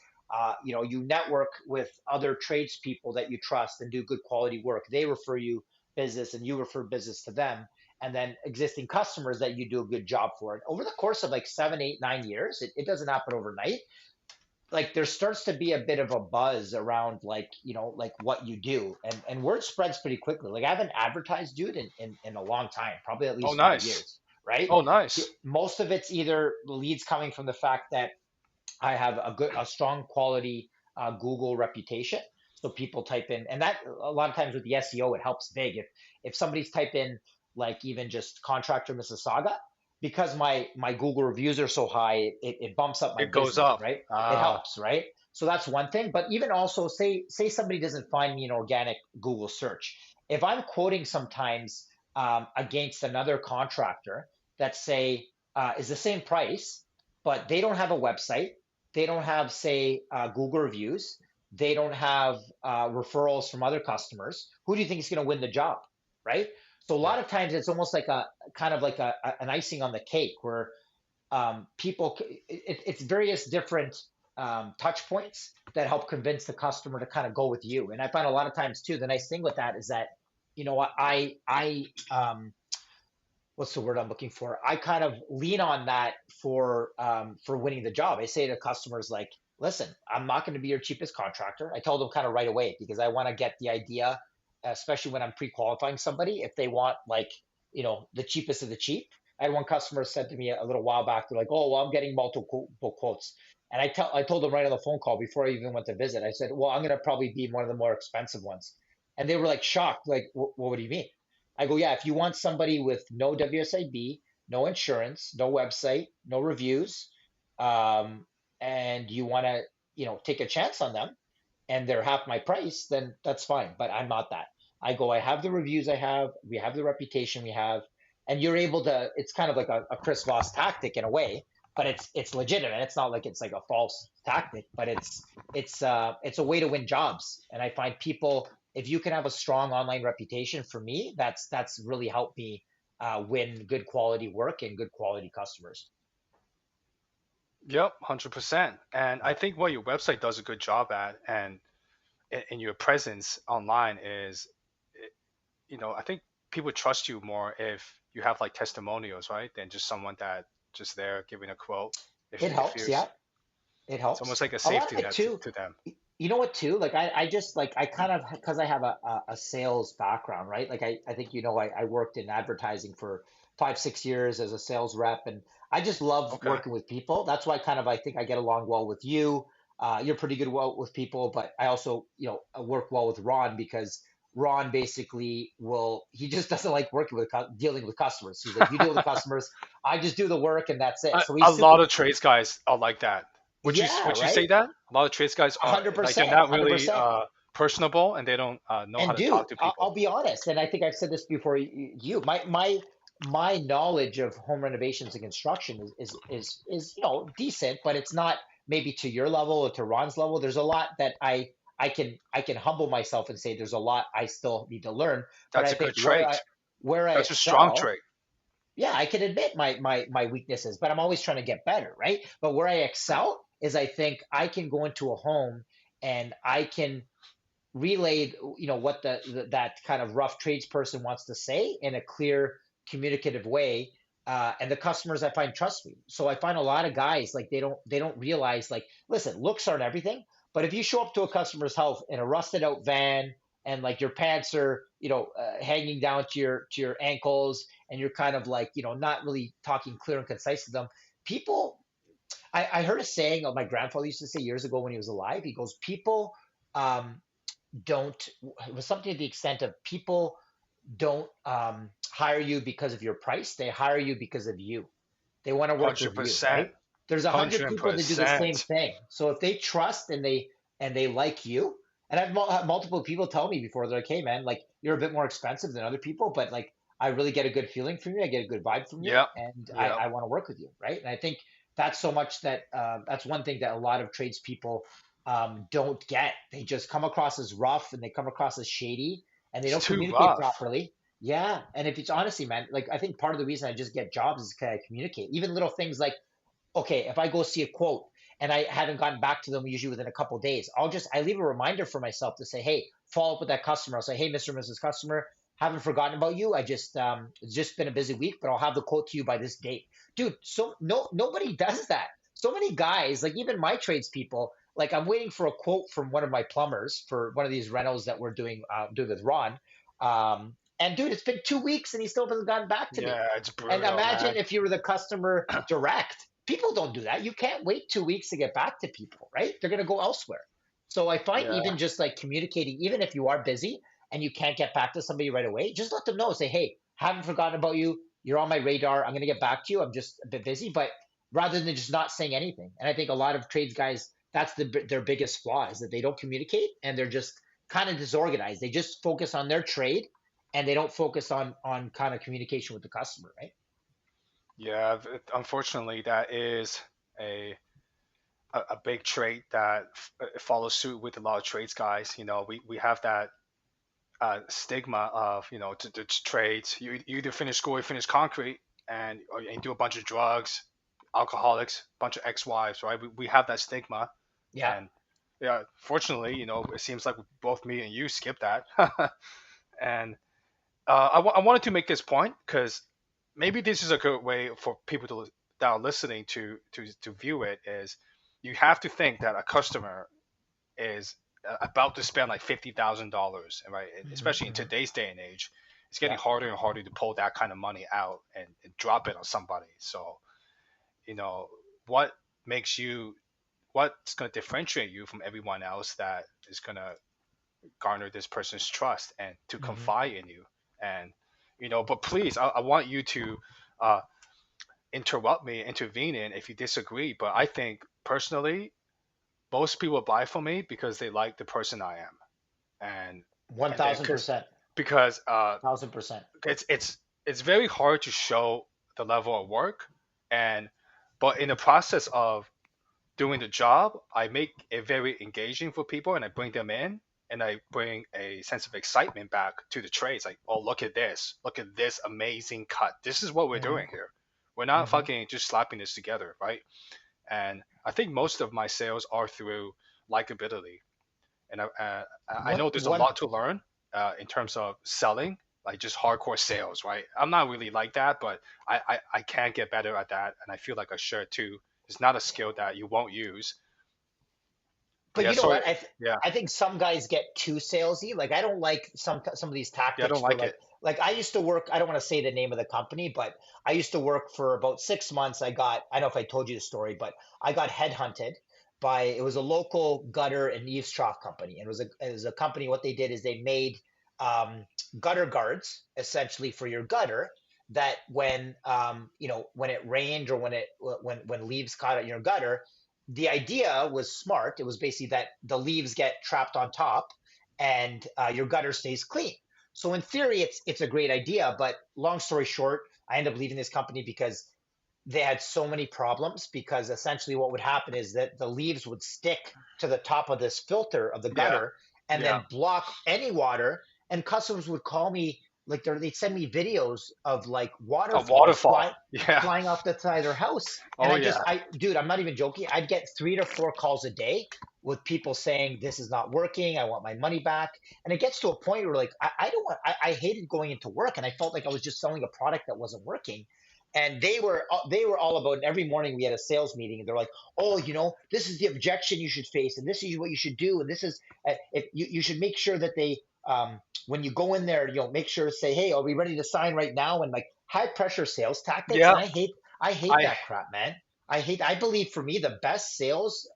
You network with other tradespeople that you trust and do good quality work. They refer you business and you refer business to them. And then existing customers that you do a good job for. And over the course of like 7, 8, 9 years, it doesn't happen overnight. Like there starts to be a bit of a buzz around like like what you do, and word spreads pretty quickly. Like I haven't advertised, dude, in a long time, probably at Oh, least five nice. years right? Oh, nice. Most of it's either leads coming from the fact that I have a strong quality Google reputation. So people type in, and that a lot of times with the SEO, it helps big. If somebody's type in like even just contractor Mississauga, because my Google reviews are so high, it bumps up my It goes business, up. right? It Ah, helps, right? So that's one thing. But even also, say somebody doesn't find me in organic Google search. If I'm quoting sometimes against another contractor that say is the same price, but they don't have a website, they don't have, say, Google reviews. They don't have referrals from other customers. Who do you think is going to win the job, right? So a yeah. lot of times it's almost like a kind of like an icing on the cake where it's various different touch points that help convince the customer to kind of go with you. And I find a lot of times too, the nice thing with that is that, what what's the word I'm looking for? I kind of lean on that for winning the job. I say to customers like, listen, I'm not going to be your cheapest contractor. I told them kind of right away because I want to get the idea, especially when I'm pre-qualifying somebody, if they want like the cheapest of the cheap. I had one customer said to me a little while back, they're like, oh well, I'm getting multiple quotes. And I told them right on the phone call before I even went to visit. I said, well, I'm going to probably be one of the more expensive ones. And they were like shocked, like, what do you mean? I go, yeah, if you want somebody with no WSIB, no insurance, no website, no reviews, um, and you want to, take a chance on them and they're half my price, then that's fine. But I'm not that. I go, I have the reviews I have, we have the reputation we have, and you're able to, it's kind of like a Chris Voss tactic in a way, but it's legitimate. It's not like it's like a false tactic, but it's a way to win jobs. And I find people, if you can have a strong online reputation, for me, that's really helped me win good quality work and good quality customers. Yep, 100%. And I Yeah. think what your website does a good job at, and in your presence online is, I think people trust you more if you have like testimonials, right? Than just someone that just there giving a quote. It If helps, you're, yeah, it it's almost helps. like a A lot safety of it net too. to them. You know what too? Like I just like I kind of because I have a sales background, right? Like I think I worked in advertising for 5, 6 years as a sales rep, and I just love Okay. working with people. That's why kind of I think I get along well with you. You're pretty good well with people, but I also work well with Ron because Ron basically he just doesn't like working with dealing with customers. He's like, you deal with the customers, I just do the work, and that's it. So A he's super. lot of trades guys are like that. Yeah, Would you right. say that? A lot of trades guys A are hundred like they're percent, not hundred really percent. personable and they don't know how And to dude, talk to I'll people. be honest, and I think I've said this before. You, my knowledge of home renovations and construction is decent, but it's not maybe to your level or to Ron's level. There's a lot that I can humble myself and say there's a lot I still need to learn. But That's I a good think where I trait. where I That's a strong excel, trait. yeah, I can admit my weaknesses, but I'm always trying to get better, right? But where I excel is I think I can go into a home and I can relayed what that kind of rough tradesperson wants to say in a clear communicative way, and the customers I find trust me. So I find a lot of guys like they don't realize, like, listen, looks aren't everything, but if you show up to a customer's house in a rusted out van and like your pants are hanging down to your ankles and you're kind of like not really talking clear and concise to them, people, I heard a saying of my grandfather used to say years ago when he was alive. He goes, people um, don't, it was something to the extent of people don't hire you because of your price, they hire you because of you. They want to work with you, 100%. right? There's 100 people that do the same 100%. thing. So if they trust and they like you, and I've had multiple people tell me before, they're like, "Hey, man, like you're a bit more expensive than other people, but like I really get a good feeling from you. I get a good vibe from you, Yep. and Yep. I want to work with you, right?" And I think that's so much that that's one thing that a lot of tradespeople don't get. They just come across as rough and they come across as shady, and they It's don't too communicate rough. properly. Yeah, and if it's honestly, man, like I think part of the reason I just get jobs is because I communicate. Even little things like, okay, if I go see a quote and I haven't gotten back to them usually within a couple of days, I leave a reminder for myself to say, hey, follow up with that customer. I'll say, hey, Mr. and Mrs. Customer, haven't forgotten about you. I just it's just been a busy week, but I'll have the quote to you by this date. Dude, so nobody does that. So many guys, like even my tradespeople, like I'm waiting for a quote from one of my plumbers for one of these rentals that we're doing with Ron. And dude, it's been 2 weeks and he still hasn't gotten back to me. Yeah, it's And brutal, imagine man. if you were the customer direct. People don't do that. You can't wait 2 weeks to get back to people, right? They're going to go elsewhere. So I find Yeah. even just like communicating, even if you are busy and you can't get back to somebody right away, just let them know. Say, hey, haven't forgotten about you. You're on my radar. I'm going to get back to you. I'm just a bit busy, but rather than just not saying anything. And I think a lot of trades guys, that's their biggest flaw is that they don't communicate and they're just kind of disorganized. They just focus on their trade and they don't focus on kind of communication with the customer, right? Yeah, unfortunately, that is a a big trait that follows suit with a lot of trades guys. We have that stigma of the trades. You either finish school, you finish concrete, or you do a bunch of drugs, alcoholics, bunch of ex-wives, right? We have that stigma, Yeah. and yeah, fortunately, it seems like both me and you skip that. And I wanted to make this point because maybe this is a good way for people that are listening to view it. Is you have to think that a customer is about to spend like $50,000, right? Especially in Hmm. today's day and age, it's getting Yeah. harder and harder to pull that kind of money out and drop it on somebody. So, you know, what makes you, what's going to differentiate you from everyone else that is going to garner this person's trust and to Hmm. confide in you? And, but please, I want you to uh, interrupt me, intervene in if you disagree. But I think personally, most people buy from me because they like the person I am, and One and then thousand percent. because 1,000%. it's very hard to show the level of work, and but in the process of doing the job, I make it very engaging for people, and I bring them in, and I bring a sense of excitement back to the trades. Like, oh, look at this amazing cut. This is what we're Hmm. doing here. We're not Hmm. fucking just slapping this together, right? And I think most of my sales are through likability. And I One, know there's a one, lot to learn in terms of selling, like just hardcore sales, right? I'm not really like that, but I can get better at that, and I feel like I should too. It's not a skill that you won't use. But but yeah, you know so what? yeah, I think some guys get too salesy. Like I don't like some of these yeah, I tactics don't for like it. like I used to work. I don't want to say the name of the company, but I used to work for about 6 months. I don't know if I told you the story, but I got headhunted by it was a local gutter and eaves trough company. And it was a company. What they did is they made um, gutter guards essentially for your gutter. That when when it rained or when leaves caught in your gutter, the idea was smart. It was basically that the leaves get trapped on top and your gutter stays clean. So in theory, it's a great idea. But long story short, I ended up leaving this company because they had so many problems. Because essentially, what would happen is that the leaves would stick to the top of this filter of the Yeah, gutter and yeah, then block any water. And customers would call me like they'd send me videos of like a waterfalls waterfall. Yeah. flying off the side of their house. And Oh yeah. dude, I'm not even joking. I'd get 3 to 4 calls a day with people saying, this is not working. I want my money back. And it gets to a point where like, I don't want, I hated going into work and I felt like I was just selling a product that wasn't working. And they were all about, and every morning we had a sales meeting and they're like, oh, this is the objection you should face. And this is what you should do. And this is, if you should make sure that when you go in there, make sure to say, hey, are we ready to sign right now? And like high pressure sales tactics. Yeah. And I hate I that crap, man. I believe for me, the best sales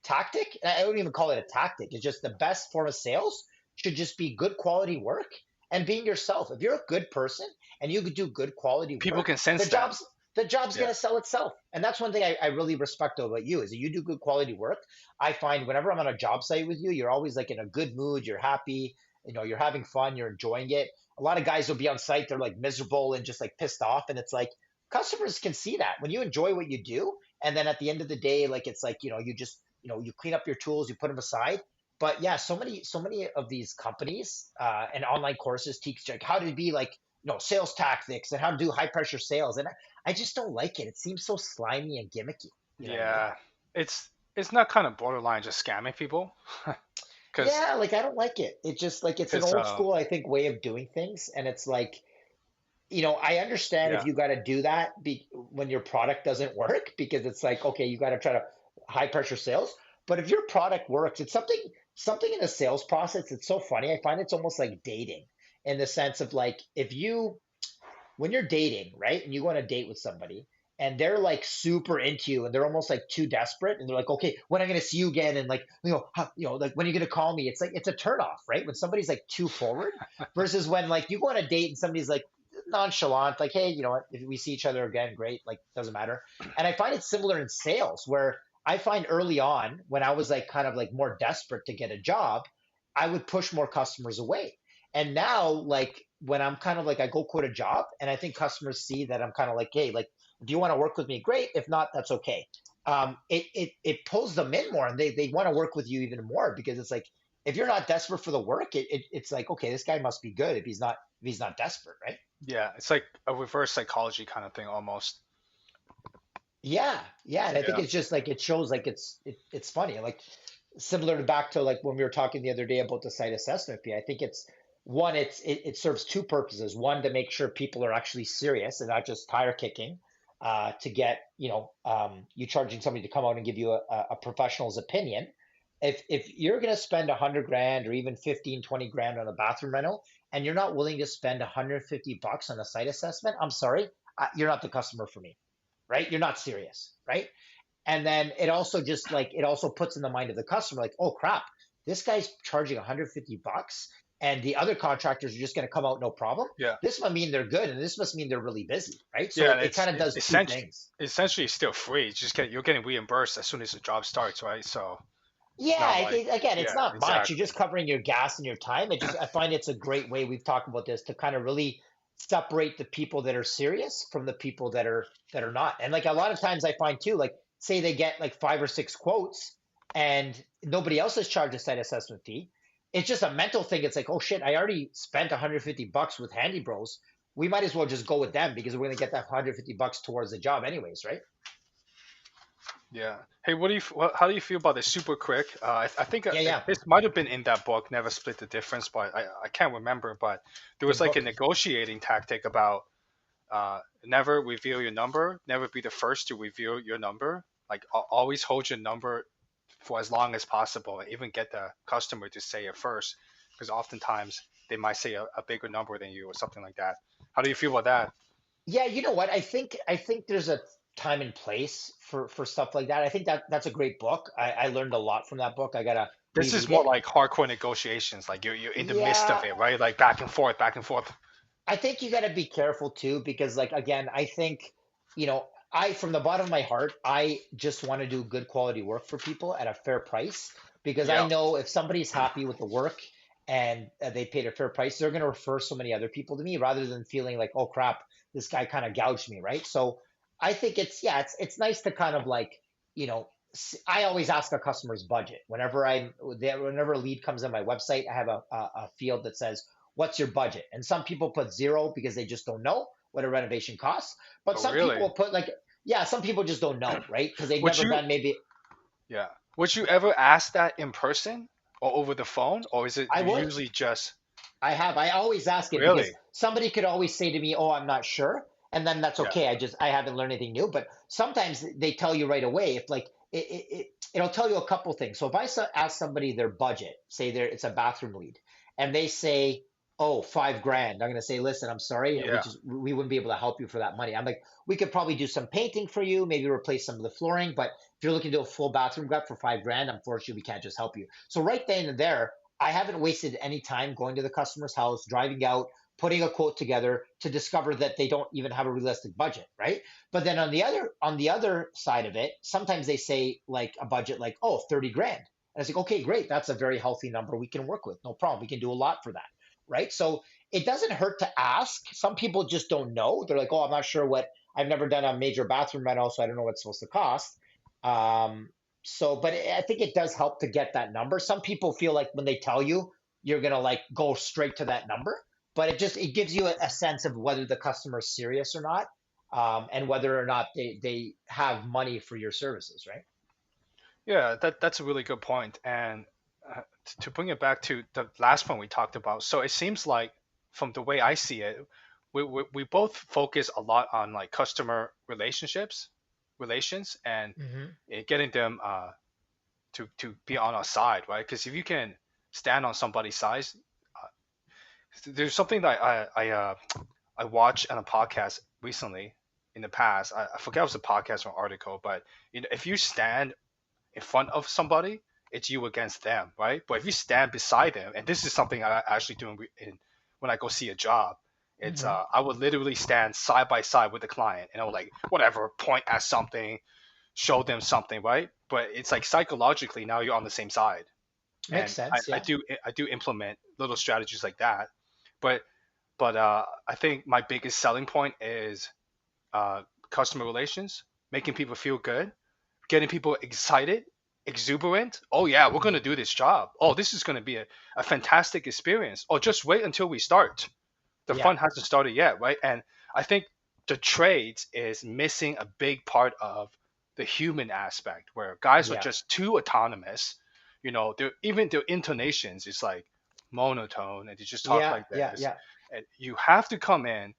tactic, and I don't even call it a tactic, it's just the best form of sales should just be good quality work and being yourself. If you're a good person and you could do good quality People work, can the sense that. jobs, the job's Yeah. going to sell itself. And that's one thing I really respect about you is that you do good quality work. I find whenever I'm on a job site with you, you're always like in a good mood, you're happy, you're having fun, you're enjoying it. A lot of guys will be on site, they're like miserable and just like pissed off. And it's like customers can see that when you enjoy what you do. And then at the end of the day, like it's like, you just, you clean up your tools, you put them aside. But yeah, so many of these companies and online courses teach like how to be like, sales tactics and how to do high pressure sales. And I just don't like it. It seems so slimy and gimmicky. You know what I mean? Yeah. It's not kind of borderline just scamming people, because Yeah, like I don't like it. It just like it's an because old school, I think, way of doing things. And it's like, I understand if yeah, you got to do that when your product doesn't work, because it's like, okay, you got to try to high pressure sales. But if your product works, it's something in the sales process. It's so funny. I find it's almost like dating in the sense of like when you're dating, right? And you go on a date with somebody and they're like super into you and they're almost like too desperate and they're like, okay, when am I going to see you again? And like, like when are you going to call me? It's like, it's a turn off, right? When somebody's like too forward versus when like you go on a date and somebody's like nonchalant, like, hey, you know what? If we see each other again, great. Like, doesn't matter. And I find it similar in sales where I find early on when I was like kind of like more desperate to get a job, I would push more customers away. And now, like when I'm kind of like I go quit a job, and I think customers see that I'm kind of like, hey, like if you want to work with me, great. If not, that's okay. It pulls them in more, and they want to work with you even more because it's like if you're not desperate for the work, it's like okay, this guy must be good if he's not desperate, right? yeah, it's like a reverse psychology kind of thing almost. Yeah, yeah, and I think Yeah. it's just like it shows like it's funny, like similar to back to like when we were talking the other day about the site assessment fee. I think it's one, it serves two purposes. One, to make sure people are actually serious and not just tire kicking, to get you charging somebody to come out and give you a professional's opinion. If you're going to spend 100 grand or even 15, 20 grand on a bathroom rental, and you're not willing to spend 150 bucks on a site assessment, I'm sorry, you're not the customer for me, right? You're not serious, right? And then it also puts in the mind of the customer like, oh crap, this guy's charging 150 bucks and the other contractors are just going to come out no problem. Yeah. This must mean they're good and this must mean they're really busy, right? So Yeah, it, and it kind of does two things. essentially still free. It's just you're getting reimbursed as soon as the job starts, right? So it's not Yeah, like again, it's yeah, not much. You're exactly. just covering your gas and your time. I find it's a great way. We've talked about this to kind of really separate the people that are serious from the people that are not. And like a lot of times I find too, like say they get like five or six quotes and nobody else has charged a site assessment fee. It's just a mental thing. It's like, oh shit, I already spent 150 bucks with Handy Bros. We might as well just go with them because we're gonna get that 150 bucks towards the job anyways, right? Yeah. Hey, how do you feel about the super quick? I think Yeah, yeah. this might have been in that book, Never Split the Difference, but I can't remember. But there was Good like a book. negotiating tactic about never reveal your number, never be the first to reveal your number. Like always hold your number for as long as possible, and even get the customer to say it first, because oftentimes they might say a bigger number than you or something like that. How do you feel about that? Yeah, you know what? I think there's a time and place for stuff like that. I think that's a great book. I learned a lot from that book. I gotta This is reread more it. like hardcore negotiations. Like you're in the midst of Yeah, it, right? Like back and forth, back and forth. I think you gotta be careful too, because like again, I think, I from the bottom of my heart, I just want to do good quality work for people at a fair price because I Yeah. know if somebody's happy with the work and they paid a fair price, they're gonna refer so many other people to me rather than feeling like, oh crap, this guy kind of gouged me, right? So I think it's nice to kind of like, I always ask a customer's budget whenever a lead comes on my website. I have a field that says, what's your budget? And some people put zero because they just don't know what a renovation costs. But Oh, some people really? will put like, yeah, some people just don't know, right? Because they've Would never you? done maybe. Yeah. Would you ever ask that in person or over the phone, or is it I would. usually just I always ask it because really? somebody could always say to me, "Oh, I'm not sure," and then that's Yeah. okay. I haven't learned anything new. But sometimes they tell you right away. If like it'll tell you a couple things. So if ask somebody their budget, say it's a bathroom lead, and they say, "Oh, 5 grand," I'm gonna say, "Listen, I'm sorry, Yeah. we wouldn't be able to help you for that money." I'm like, "We could probably do some painting for you, maybe replace some of the flooring, but if you're looking to do a full bathroom gut for 5 grand, unfortunately, we can't just help you." So right then and there, I haven't wasted any time going to the customer's house, driving out, putting a quote together to discover that they don't even have a realistic budget, right? But then on the other side of it, sometimes they say like a budget like, oh, 30 grand. And it's like, okay, great. That's a very healthy number we can work with. No problem. We can do a lot for that. Right. So it doesn't hurt to ask. Some people just don't know. They're like, oh, I'm not sure what, I've never done a major bathroom rental, so I don't know what it's supposed to cost. Um, but I think it does help to get that number. Some people feel like when they tell you, you're gonna like go straight to that number, but it gives you a sense of whether the customer is serious or not, and whether or not they have money for your services, right? Yeah, that's a really good point. And to bring it back to the last point we talked about, so it seems like from the way I see it, we both focus a lot on like customer relations, and Hmm. getting them to be on our side, right? Because if you can stand on somebody's side, uh, there's something that I watched on a podcast recently in the past. I forget if it was a podcast or an article, but if you stand in front of somebody, it's you against them, right? But if you stand beside them, and this is something I actually do when I go see a job, it's Hmm. I would literally stand side by side with the client, and I would like whatever point at something, show them something, right? But it's like psychologically now you're on the same side, Makes and I, sense. I Yeah. do I do implement little strategies like that, but I think my biggest selling point is uh, customer relations, making people feel good, getting people excited, exuberant. Oh yeah, we're gonna do this job. Oh, this is gonna be a fantastic experience. Oh, just wait until we start. The Yeah. fun hasn't started yet, right? And I think the trades is missing a big part of the human aspect where guys are Yeah. just too autonomous. Even their intonations is like monotone and they just talk Yeah. like Yeah. this. Yeah. And you have to come in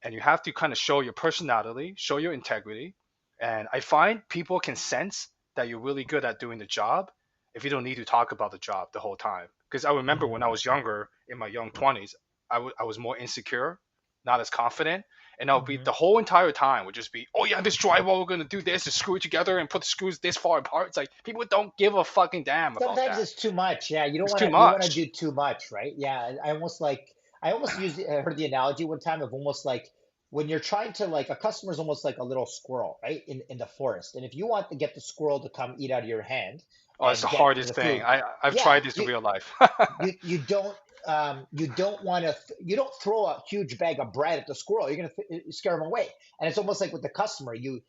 and you have to kind of show your personality, show your integrity. And I find people can sense that you're really good at doing the job if you don't need to talk about the job the whole time. Because I remember when Hmm. I was younger, in my young 20s, I was more insecure, not as confident. And I'll be Hmm. the whole entire time would just be, oh yeah, this drywall, we're going to do this and screw it together and put the screws this far apart. It's like people don't give a fucking damn about Sometimes that. it's too much. Yeah, you don't It's want too to you want to much. do too much, right? Yeah, I almost I heard the analogy one time of almost like when you're trying to like a customer's almost like a little squirrel, right? In the forest. And if you want to get the squirrel to come eat out of your hand Oh, it's the and get hardest the thing. food, I've yeah, tried this in real life. you don't want to you don't throw a huge bag of bread at the squirrel. You're going to scare them away. And it's almost like with the customer, you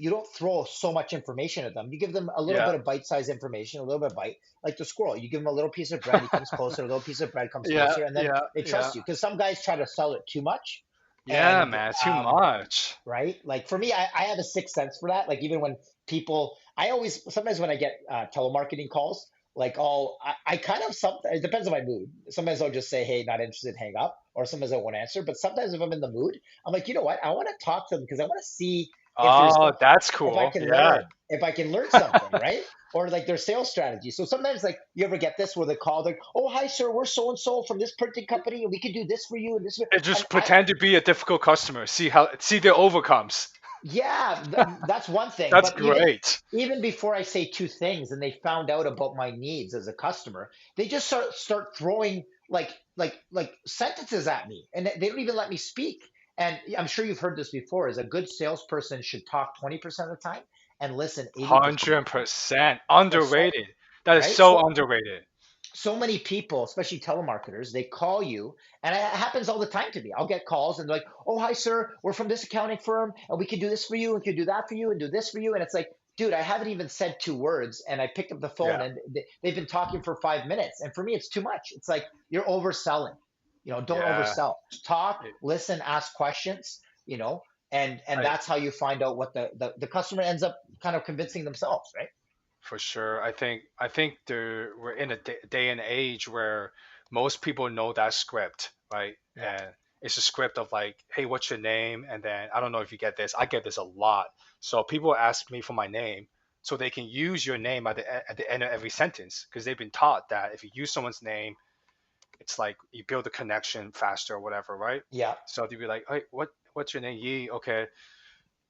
don't throw so much information at them. You give them a little Yeah. bit of bite-sized information, a little bit of bite, like the squirrel. You give them a little piece of bread, he comes closer, a little piece of bread comes Yeah, closer, and then yeah, they yeah. trust you. Because some guys try to sell it too much, Yeah, and man, too much. right? Like for me, I have a sixth sense for that. Like even when people, I always sometimes when I get telemarketing calls, like I kind of some it depends on my mood. Sometimes I'll just say, hey, not interested, hang up, or sometimes I won't answer. But sometimes if I'm in the mood, I'm like, you know what? I want to talk to them because I want to see if there's Oh, that's if I cool. can Yeah. learn, if I can learn something, right? Or like their sales strategy. So sometimes like you ever get this where they call, like, oh hi sir, we're so and so from this printing company, and we can do this for you and this, And and just I pretend to be a difficult customer. See their overcomes. yeah, that's one thing. That's But great. even before I say two things and they found out about my needs as a customer, they just start throwing like sentences at me and they don't even let me speak. And I'm sure you've heard this before, is a good salesperson should talk 20% of the time and listen 80% of the time. 100% But so underrated. That is right? so underrated. So many people, especially telemarketers, they call you, and it happens all the time to me. I'll get calls and they're like, "Oh, hi, sir, we're from this accounting firm, and we can do this for you, and we can do that for you, and do this for you." And it's like, dude, I haven't even said two words, and I picked up the phone, Yeah. and they've been talking for 5 minutes, and for me, it's too much. It's like you're overselling. Don't Yeah. oversell. Talk, It- listen, ask questions. And I that's how you find out what the customer ends up kind of convincing themselves, right? For sure. I think we're in a day and age where most people know that script, right? Yeah. And it's a script of like, hey, what's your name? And then I don't know if you get this. I get this a lot. So people ask me for my name so they can use your name at the end of every sentence because they've been taught that if you use someone's name, it's like you build a connection faster or whatever, right? Yeah. So they'd be like, hey, what's your name? Yi. Okay.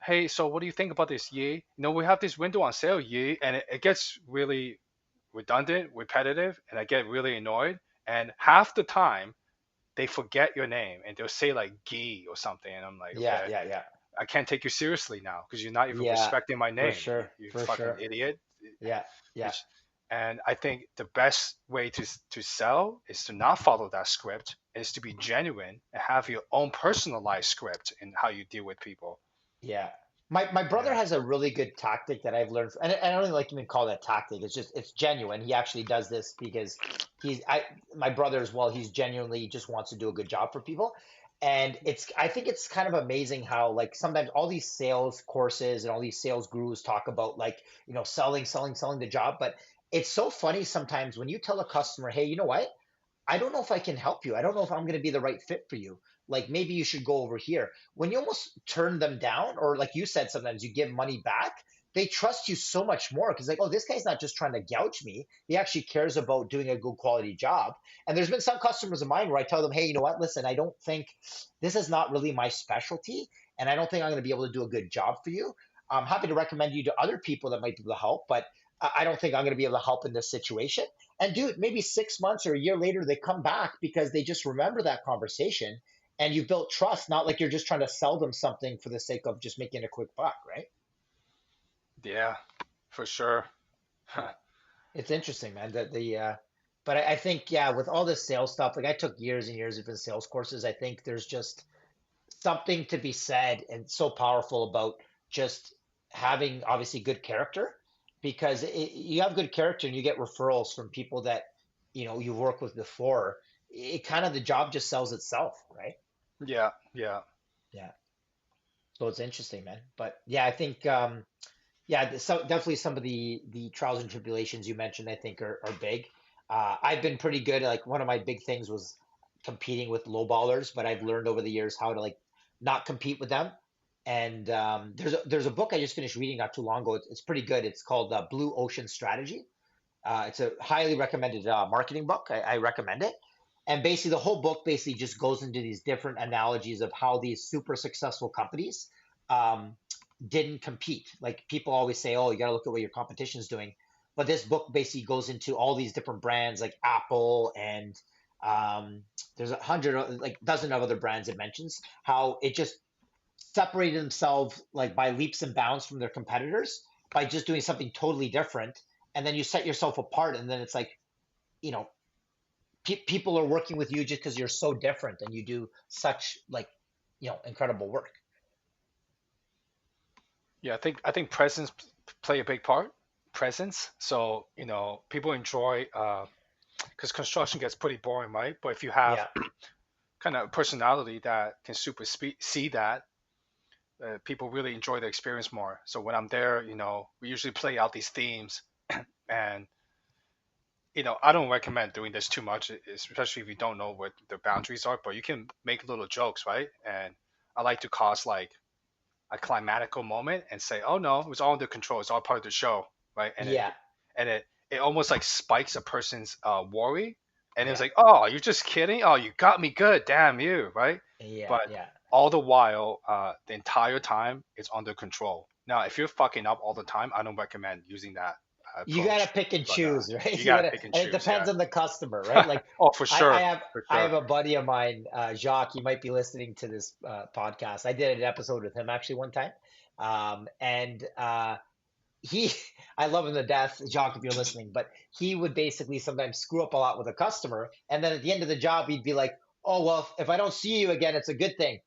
Hey, so what do you think about this, Yi? We have this window on sale, Yi, and it gets really redundant, repetitive, and I get really annoyed. And half the time, they forget your name and they'll say like Gee or something, and I'm like, Yeah, okay, yeah, yeah, I can't take you seriously now because you're not even yeah, respecting my for name. You, sure, you for fucking sure. idiot. Yeah, yeah, It's, and I think the best way to sell is to not follow that script, is to be genuine and have your own personalized script in how you deal with people. yeah. My brother Yeah. has a really good tactic that I've learned, and I don't even like even call that tactic. It's genuine. He actually does this because my brother as well. He's genuinely just wants to do a good job for people, and I think it's kind of amazing how like sometimes all these sales courses and all these sales gurus talk about like selling the job, but it's so funny sometimes when you tell a customer, hey, you know what? I don't know if I can help you. I don't know if I'm going to be the right fit for you. Like maybe you should go over here. When you almost turn them down, or like you said, sometimes you give money back, they trust you so much more because like, oh, this guy's not just trying to gouge me. He actually cares about doing a good quality job. And there's been some customers of mine where I tell them, hey, you know what? Listen, I don't think this is not really my specialty, and I don't think I'm going to be able to do a good job for you. I'm happy to recommend you to other people that might be able to help, but I don't think I'm going to be able to help in this situation. And dude, maybe 6 months or a year later, they come back because they just remember that conversation and you've built trust, not like you're just trying to sell them something for the sake of just making a quick buck, right? Yeah, for sure. Yeah. It's interesting, man. But I think, yeah, with all this sales stuff, like I took years and years of different sales courses. I think there's just something to be said and so powerful about just having obviously good character because you have good character and you get referrals from people that you've worked with before. It kind of the job just sells itself, right? Yeah, yeah. Yeah. So it's interesting, man. But yeah, I think yeah, so definitely some of the trials and tribulations you mentioned, I think are big. I've been pretty good. Like one of my big things was competing with lowballers, but I've learned over the years how to like not compete with them. And there's a book I just finished reading not too long ago. It's pretty good. It's called Blue Ocean Strategy. It's a highly recommended marketing book. I recommend it. And basically, the whole book basically just goes into these different analogies of how these super successful companies um, didn't compete. Like people always say, oh, you got to look at what your competition is doing. But this book basically goes into all these different brands like Apple and um, there's like dozen of other brands it mentions how it just separated themselves like by leaps and bounds from their competitors by just doing something totally different. And then you set yourself apart. And then it's like, you know, people are working with you just because you're so different and you do such like, incredible work. Yeah, I think presence play a big part. Presence. So, people enjoy because construction gets pretty boring, right? But if you have Yeah. kind of personality that can super see that, people really enjoy the experience more. So when I'm there, we usually play out these themes, and I don't recommend doing this too much, especially if you don't know what the boundaries are. But you can make little jokes, right? And I like to cause like a climatical moment and say, "Oh no, it was all under control. It's all part of the show," right? And it Yeah. and it almost like spikes a person's worry, and it's Yeah. like, "Oh, you're just kidding? Oh, you got me good. Damn you, right?" Yeah. But Yeah. all the while, the entire time, it's under control. Now, if you're fucking up all the time, I don't recommend using that You gotta approach. pick and But choose, right? you You gotta gotta, pick and and it choose. depends Yeah. on the customer, right? Like Oh, for I, I sure, have for I sure. have a buddy of mine, Jacques. You might be listening to this podcast. I did an episode with him actually one time, and he, I love him to death, Jacques, if you're listening. But he would basically sometimes screw up a lot with a customer, and then at the end of the job, he'd be like, "Oh well, if I don't see you again, it's a good thing."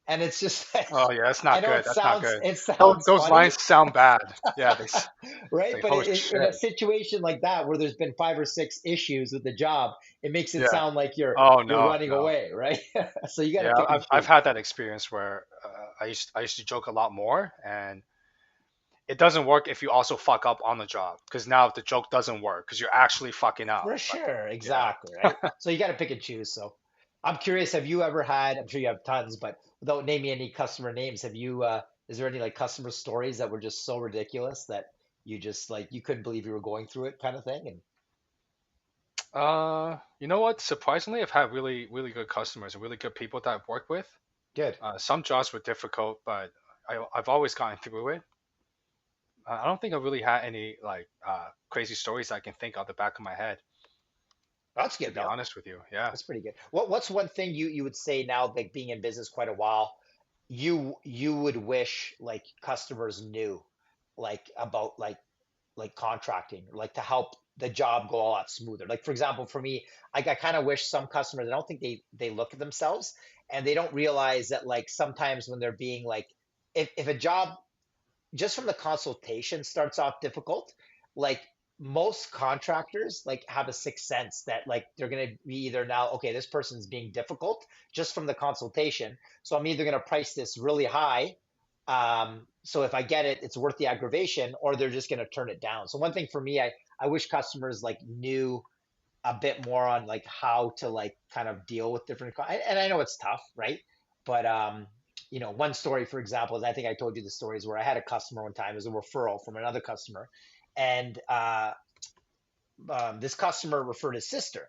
And it's just, Oh yeah, that's I not know good. it That's not sounds good. it Those, sounds those funny, lines sound bad. Yeah, it's right? like, But oh in shit. a situation like that where there's been 5 or 6 issues with the job, it makes it Yeah. sound like Oh you're no, running no. away, right? So you got to Yeah, pick and I've choose. had that experience where I used to joke a lot more, and it doesn't work if you also fuck up on the job, because now the joke doesn't work because you're actually fucking up. For Right? sure, Yeah. exactly, right? So you got to pick and choose. So I'm curious, have you ever had, I'm sure you have tons, but without naming any customer names, is there any like customer stories that were just so ridiculous that you just like you couldn't believe you were going through it kind of thing? And You know what? Surprisingly, I've had really, really good customers and really good people that I've worked with. good. Some jobs were difficult, but I've always gotten through it. I don't think I really had any like crazy stories I can think of the back of my head. That's to good be though. honest with you. Yeah. That's pretty good. What's one thing you would say now, like being in business quite a while, you would wish like customers knew, like about like contracting, like to help the job go a lot smoother. Like for example, for me, I kind of wish some customers, I don't think they look at themselves and they don't realize that like sometimes when they're being like, if a job just from the consultation starts off difficult, like most contractors like have a sixth sense that like they're going to be either now, okay, this person's being difficult just from the consultation, so I'm either going to price this really high, so if I get it, it's worth the aggravation, or they're just going to turn it down. So one thing for me, I wish customers like knew a bit more on like how to like kind of deal with different and I know it's tough, right? But one story, for example, is I think I told you the stories where I had a customer one time, it was a referral from another customer, and this customer referred his sister,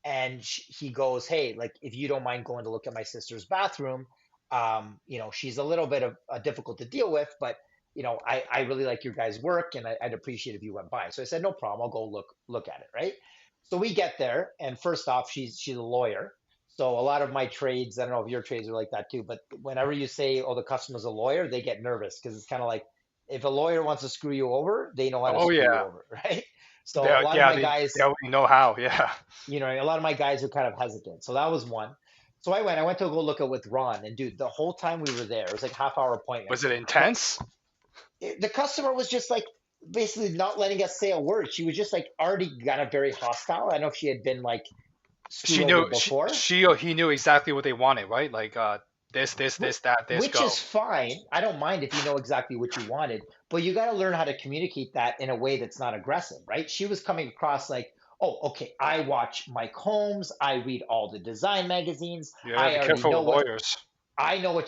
and he goes, "Hey, like if you don't mind going to look at my sister's bathroom, she's a little bit of difficult to deal with, but I really like your guys' work, and I'd appreciate if you went by." So I said, "No problem, I'll go look at it." Right. So we get there, and first off, she's a lawyer. So a lot of my trades, I don't know if your trades are like that too, but whenever you say, "Oh, the customer's a lawyer," they get nervous because it's kind of like if a lawyer wants to screw you over, they know how to Oh screw you yeah. over, right? So a They lot of yeah my they guys, already know how. Yeah. a lot of my guys are kind of hesitant. So that was one. So I went to go look at with Ron, and dude, the whole time we were there, it was like half-hour appointment. Was it The, intense? the customer was just like basically not letting us say a word. She was just like already got a very hostile. I don't know if she had been like screwed She over knew before. she or he knew exactly what they wanted, right? Like this that this Which is go. fine. I don't mind if you know exactly what you wanted, but you got to learn how to communicate that in a way that's not aggressive, right? She was coming across like, "Oh, okay, I watch Mike Holmes, I read all the design magazines, Yeah, I be already careful know with what lawyers.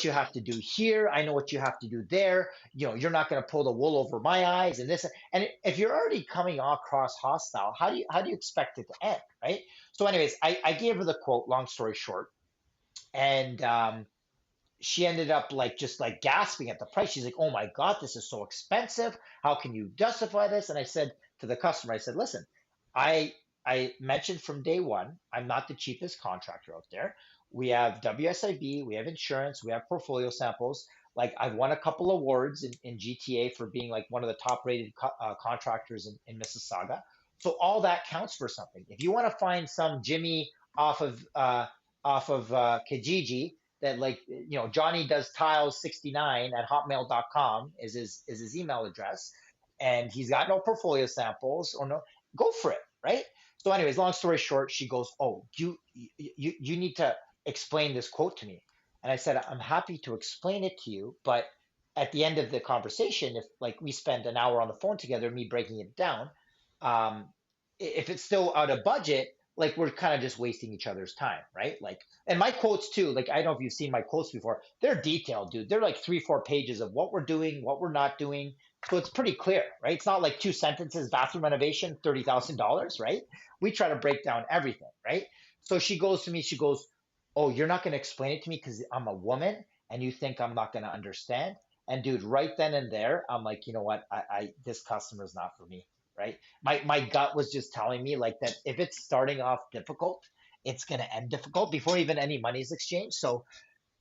you have to do here, I know what you have to do there. You're not going to pull the wool over my eyes and this." And if you're already coming across hostile, how do you expect it to end, right? So, anyways, I gave her the quote. Long story short, and she ended up like just like gasping at the price. She's like, "Oh my God, this is so expensive. How can you justify this?" And I said to the customer, I said, "Listen, I I mentioned from day one, I'm not the cheapest contractor out there. We have WSIB, we have insurance, we have portfolio samples. Like I've won a couple awards in GTA for being like one of the top rated contractors in Mississauga. So all that counts for something. If you want to find some Jimmy off of Kijiji that like Johnny does tiles 69 at hotmail.com is his email address, and he's got no portfolio samples or no, go for it, right? So anyways, long story short, she goes, "Oh, you need to explain this quote to me." And I said, "I'm happy to explain it to you, but at the end of the conversation, if like we spend an hour on the phone together, me breaking it down, um, if it's still out of budget, like we're kind of just wasting each other's time, right?" Like, and my quotes too, like I don't know if you've seen my quotes before. They're detailed, dude. They're like 3, 4 pages of what we're doing, what we're not doing. So it's pretty clear, right? It's not like two sentences, bathroom renovation, $30,000, right? We try to break down everything, right? So she goes to me, she goes, "Oh, you're not going to explain it to me because I'm a woman and you think I'm not going to understand." And dude, right then and there, I'm like, you know what? I this customer's not for me, right? My gut was just telling me like that if it's starting off difficult, it's going to end difficult before even any money is exchanged. So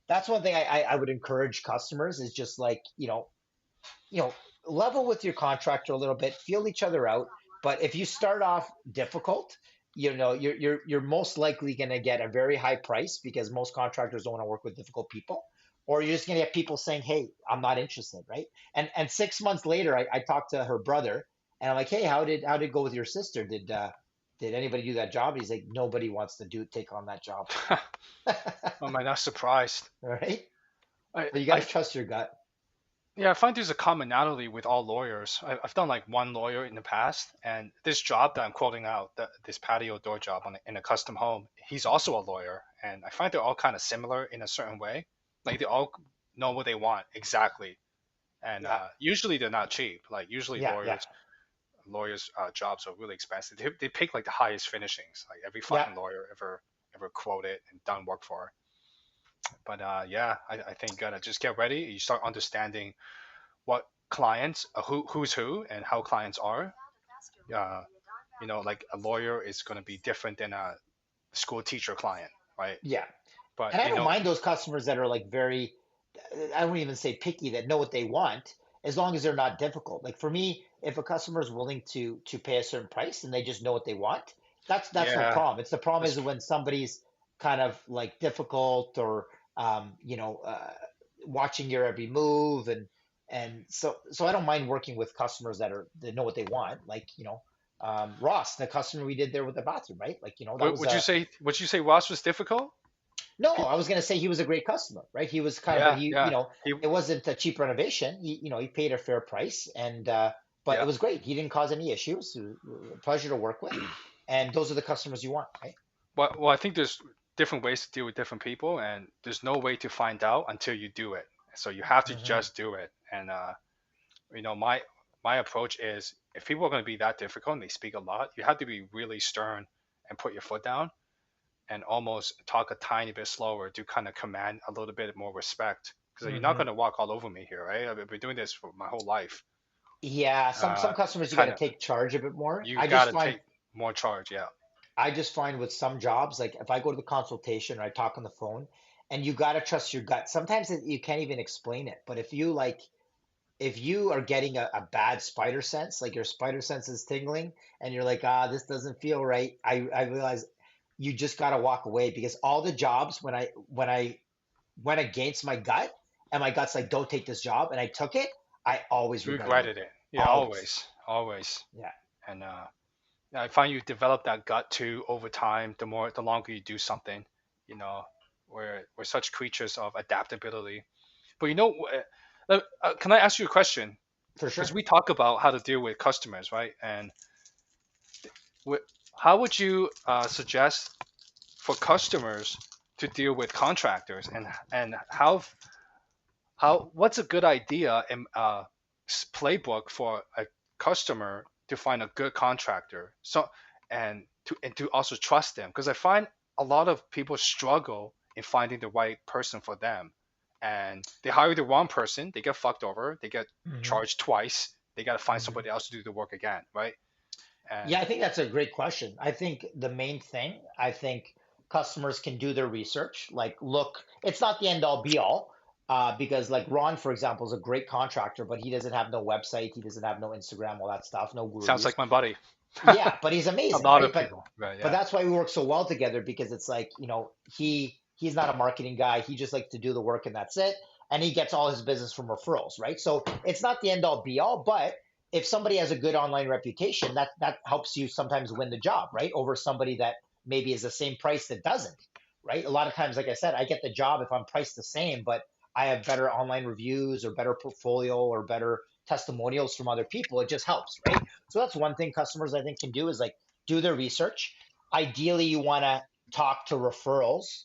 that's one thing I would encourage customers is just like, you know, level with your contractor a little bit, feel each other out. But if you start off difficult, you're most likely going to get a very high price because most contractors don't want to work with difficult people, or you're just going to get people saying, "Hey, I'm not interested," right? And 6 months later, I talked to her brother, and I'm like, "Hey, how did it go with your sister? Did anybody do that job?" He's like, "Nobody wants to take on that job." Oh my, not surprised. All right, I, but you got I to trust your gut. Yeah, I find there's a commonality with all lawyers. I've done like one lawyer in the past, and this job that I'm quoting out, this patio door job in a custom home, he's also a lawyer, and I find they're all kind of similar in a certain way. Like they all know what they want exactly, and Yeah, usually they're not cheap. Like usually yeah, yeah, lawyers jobs are really expensive. They pick like the highest finishings, like every yeah. fucking lawyer ever quoted and done work for. But yeah, I think gotta just get ready. You start understanding what clients, who's who, and how clients are. Uh, like a lawyer is going to be different than school teacher client, right? Yeah. But And I don't mind those customers that are like very, I won't even say picky, that know what they want, as long as they're not difficult. Like for me, if a customer is willing to pay a certain price and they just know what they want, that's no yeah, problem. It's the problem that's is when somebody's kind of like difficult or watching your every move, and so I don't mind working with customers that know what they want. Like Ross, the customer we did there with the bathroom, right? Like that was a would you say Ross was difficult? no, Pe- I was going to say he was a great customer, right? He was kind of, but Yeah, yeah. He it wasn't a cheap renovation. He paid a fair price, and but it yeah. was great. He didn't cause any issues. It was a pleasure to work with, and those are the customers you want, right? Well, I think there's different ways to deal with different people, and there's no way to find out until you do it. So you have to Hmm. just do it. And my approach is if people are going to be that difficult and they speak a lot, you have to be really stern and put your foot down and almost talk a tiny bit slower to kind of command a little bit more respect. Because you're not Hmm. going to walk all over me here, right? I've been doing this for my whole life. Yeah, some You customers you got kind to of take charge a bit more. you got to take more charge. Yeah. I just find with some jobs, like if I go to the consultation or I talk on the phone, and you got to trust your gut. Sometimes you can't even explain it, but if you are getting a bad spider sense, like your spider sense is tingling, and you're like, this doesn't feel right, I realize you just got to walk away, because all the jobs when I went against my gut, and my gut's like, don't take this job, and I took it, I always You regretted it. regretted it. Yeah, Always. always, always. Yeah. And I find you develop that gut too over time. The longer you do something, you know, we're such creatures of adaptability. But can I ask you a question? For Because sure. we talk about how to deal with customers, right? And wh- how would you suggest for customers to deal with contractors, and how what's a good idea and playbook for a customer to find a good contractor, so and to also trust them, because I find a lot of people struggle in finding the right person for them, and they hire the wrong person, they get fucked over, they get Hmm. charged twice, they got to find Hmm. somebody else to do the work again, right? Yeah, And I think that's a great question. I think the main thing, I think customers can do their research. Like, look, it's not the end all be all, because like Ron, for example, is a great contractor, but he doesn't have no website, he doesn't have no Instagram, all that stuff, no sounds gurus. like my buddy. Yeah, but he's A amazing, lot right? of people, right? But Yeah. that's why we work so well together, because it's like, he's not a marketing guy. He just likes to do the work and that's it. And he gets all his business from referrals, right? So it's not the end all be all, but if somebody has a good online reputation, that helps you sometimes win the job, right? Over somebody that maybe is the same price that doesn't, right? A lot of times, like I said, I get the job if I'm priced the same, but I have better online reviews or better portfolio or better testimonials from other people. It just helps, right? So that's one thing customers I think can do, is like do their research. Ideally, you want to talk to referrals,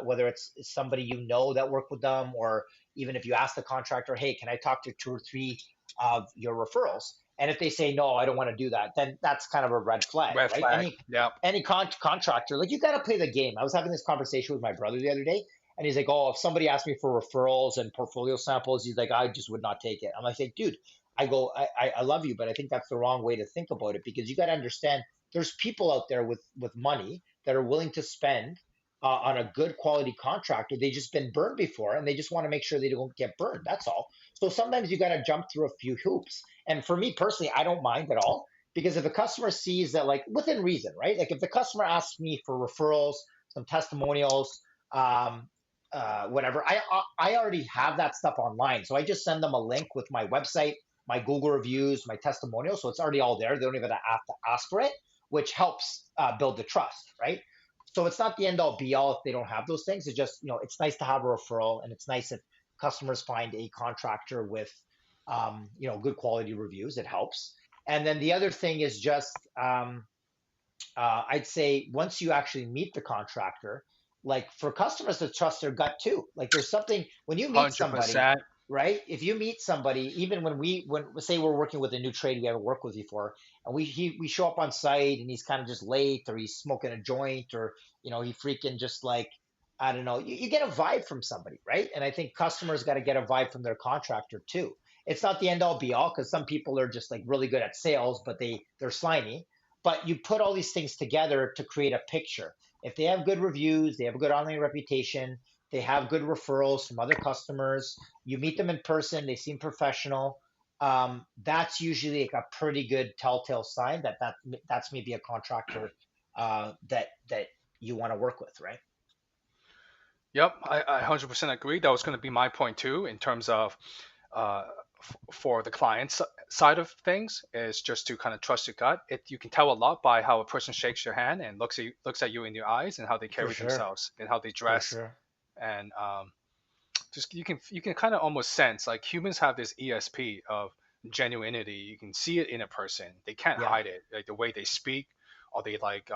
whether it's somebody that work with them, or even if you ask the contractor, hey, can I talk to two or three of your referrals? And if they say no, I don't want to do that, then that's kind of a red flag, Red right? flag. Any Yeah. any contractor, like you got to play the game. I was having this conversation with my brother the other day, and he's like, "Oh, if somebody asked me for referrals and portfolio samples, he's like, I just would not take it." I'm like, dude, I love you, but I think that's the wrong way to think about it, because you got to understand there's people out there with money that are willing to spend on a good quality contractor. They just been burned before, and they just want to make sure they don't get burned. That's all. So sometimes you got to jump through a few hoops. And for me personally, I don't mind at all, because if a customer sees that, like within reason, right? Like if the customer asks me for referrals, some testimonials, um, whatever, I already have that stuff online, so I just send them a link with my website, my Google reviews, my testimonials, so it's already all there. They don't even have to ask for it, which helps build the trust, right? So it's not the end all be all if they don't have those things. It's just, it's nice to have a referral, and it's nice if customers find a contractor with good quality reviews. It helps. And then the other thing is just, I'd say once you actually meet the contractor, like for customers to trust their gut too. Like there's something when you meet Hundred somebody, percent. right? If you meet somebody, even when say we're working with a new trade we haven't worked with before, and we show up on site and he's kind of just late, or he's smoking a joint, or he freaking just like, I don't know, you get a vibe from somebody, right? And I think customers got to get a vibe from their contractor too. It's not the end all be all, because some people are just like really good at sales, but they're slimy. But you put all these things together to create a picture. If they have good reviews, they have a good online reputation, they have good referrals from other customers, you meet them in person, they seem professional. That's usually like a pretty good telltale sign that that's maybe a contractor that you want to work with, right? Yep, I 100% agree. That was going to be my point too, in terms of uh, for the side of things, is just to kind of trust your gut. You can tell a lot by how a person shakes your hand and looks at you in your eyes, and how they For carry sure, themselves and how they for dress, sure. and just you can kind of almost sense, like, humans have this ESP of genuinity. You can see it in a person. They can't Yeah. hide it, like the way they speak, or they like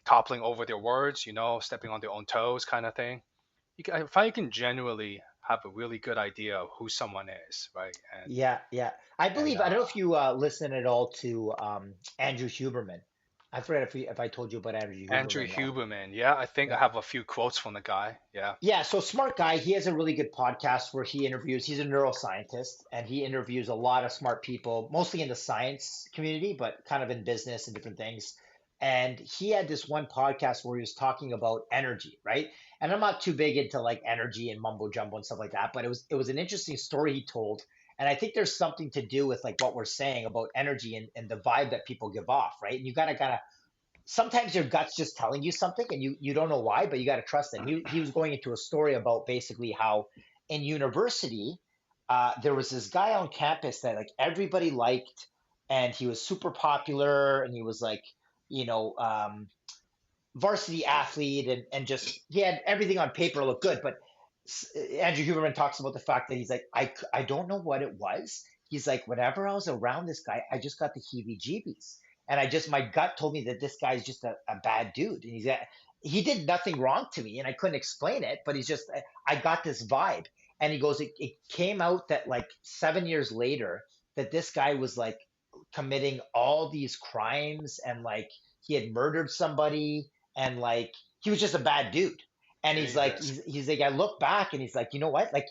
toppling over their words, stepping on their own toes, kind of thing. I find you can genuinely have a really good idea of who someone is, right? Yeah, yeah. I And believe I don't know if you listen at all to Andrew Huberman. I forget if I told you about Andrew Andrew Huberman. Huberman, yeah, I think I Yeah. have a few quotes from the guy. Yeah. Yeah, so smart guy. He has a really good podcast where he interviews. He's a neuroscientist and he interviews a lot of smart people, mostly in the science community, but kind of in business and different things. And he had this one podcast where he was talking about energy, right? And I'm not too big into like energy and mumbo jumbo and stuff like that, but it was an interesting story he told. And I think there's something to do with like what we're saying about energy and the vibe that people give off, right? And you gotta kind of sometimes your gut's just telling you something and you don't know why, but you got to trust it. He was going into a story about basically how in university there was this guy on campus that like everybody liked, and he was super popular, and he was like, you know, varsity athlete, and just he had everything on paper look good. But Andrew Huberman talks about the fact that he's like, I don't know what it was. He's like, whenever I was around this guy, I just got the heebie-jeebies, and my gut told me that this guy's just a bad dude, and he did nothing wrong to me, and I couldn't explain it, but I got this vibe, and he goes, it came out that like 7 years later that this guy was like committing all these crimes, and like he had murdered somebody, and like he was just a bad dude. And he's like, Jesus. he's like, I look back and he's like, you know what? Like,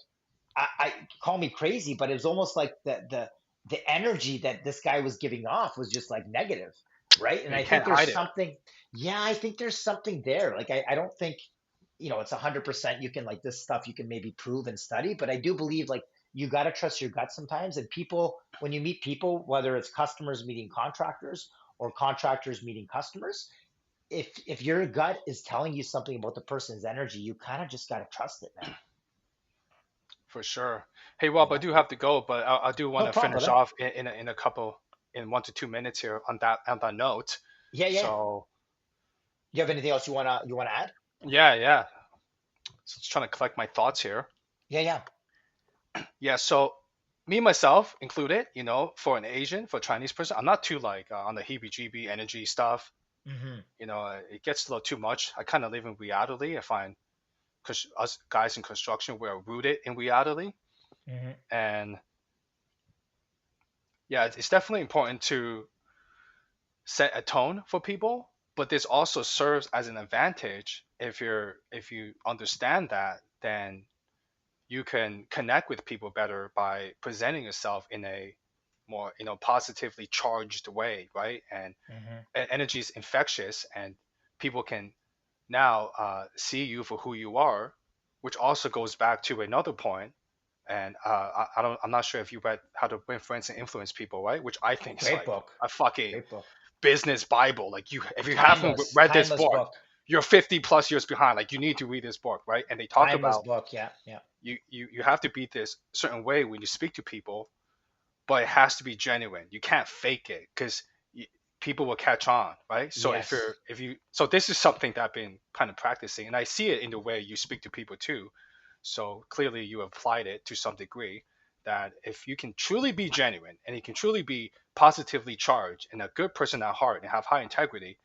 I call me crazy, but it was almost like the energy that this guy was giving off was just like negative, right? And You I think can't there's hide it. something, yeah, I think there's something there. Like, I don't think, it's 100% you can like this stuff you can maybe prove and study, but I do believe like you got to trust your gut sometimes. And people, when you meet people, whether it's customers meeting contractors or contractors meeting customers, if your gut is telling you something about the person's energy, you kind of just got to trust it, man. For sure. Hey, Rob, I Yeah. do have to go, but I do want No to problem, finish brother. off in a couple, in 1 to 2 minutes here on that note. Yeah, yeah. So You have anything else you wanna add? yeah, yeah. So just trying to collect my thoughts here. Yeah, yeah. Yeah. So me myself included, for an Asian, for a Chinese person, I'm not too like on the heebie-jeebie energy stuff. Hmm. It gets a little too much. I kind of live in reality. I find because us guys in construction, we're rooted in reality, Hmm. and yeah, it's definitely important to set a tone for people, but this also serves as an advantage. If you understand that, then you can connect with people better by presenting yourself in a more positively charged way, right? And Hmm. energy is infectious, and people can now see you for who you are, which also goes back to another point. And I'm not sure if you read How to Win Friends and Influence People, right? Which I think is Great like book. a fucking Great book. business Bible. Like, if you haven't Timeless. read this Timeless book, book. you're 50 plus years behind. Like, you need to read this book, right? And they talk Timeless about book. Yeah, yeah. you have to be this certain way when you speak to people, but it has to be genuine. You can't fake it, because people will catch on, right? So Yes. so this is something that I've been kind of practicing, and I see it in the way you speak to people too. So clearly you applied it to some degree, that if you can truly be genuine and you can truly be positively charged and a good person at heart and have high integrity,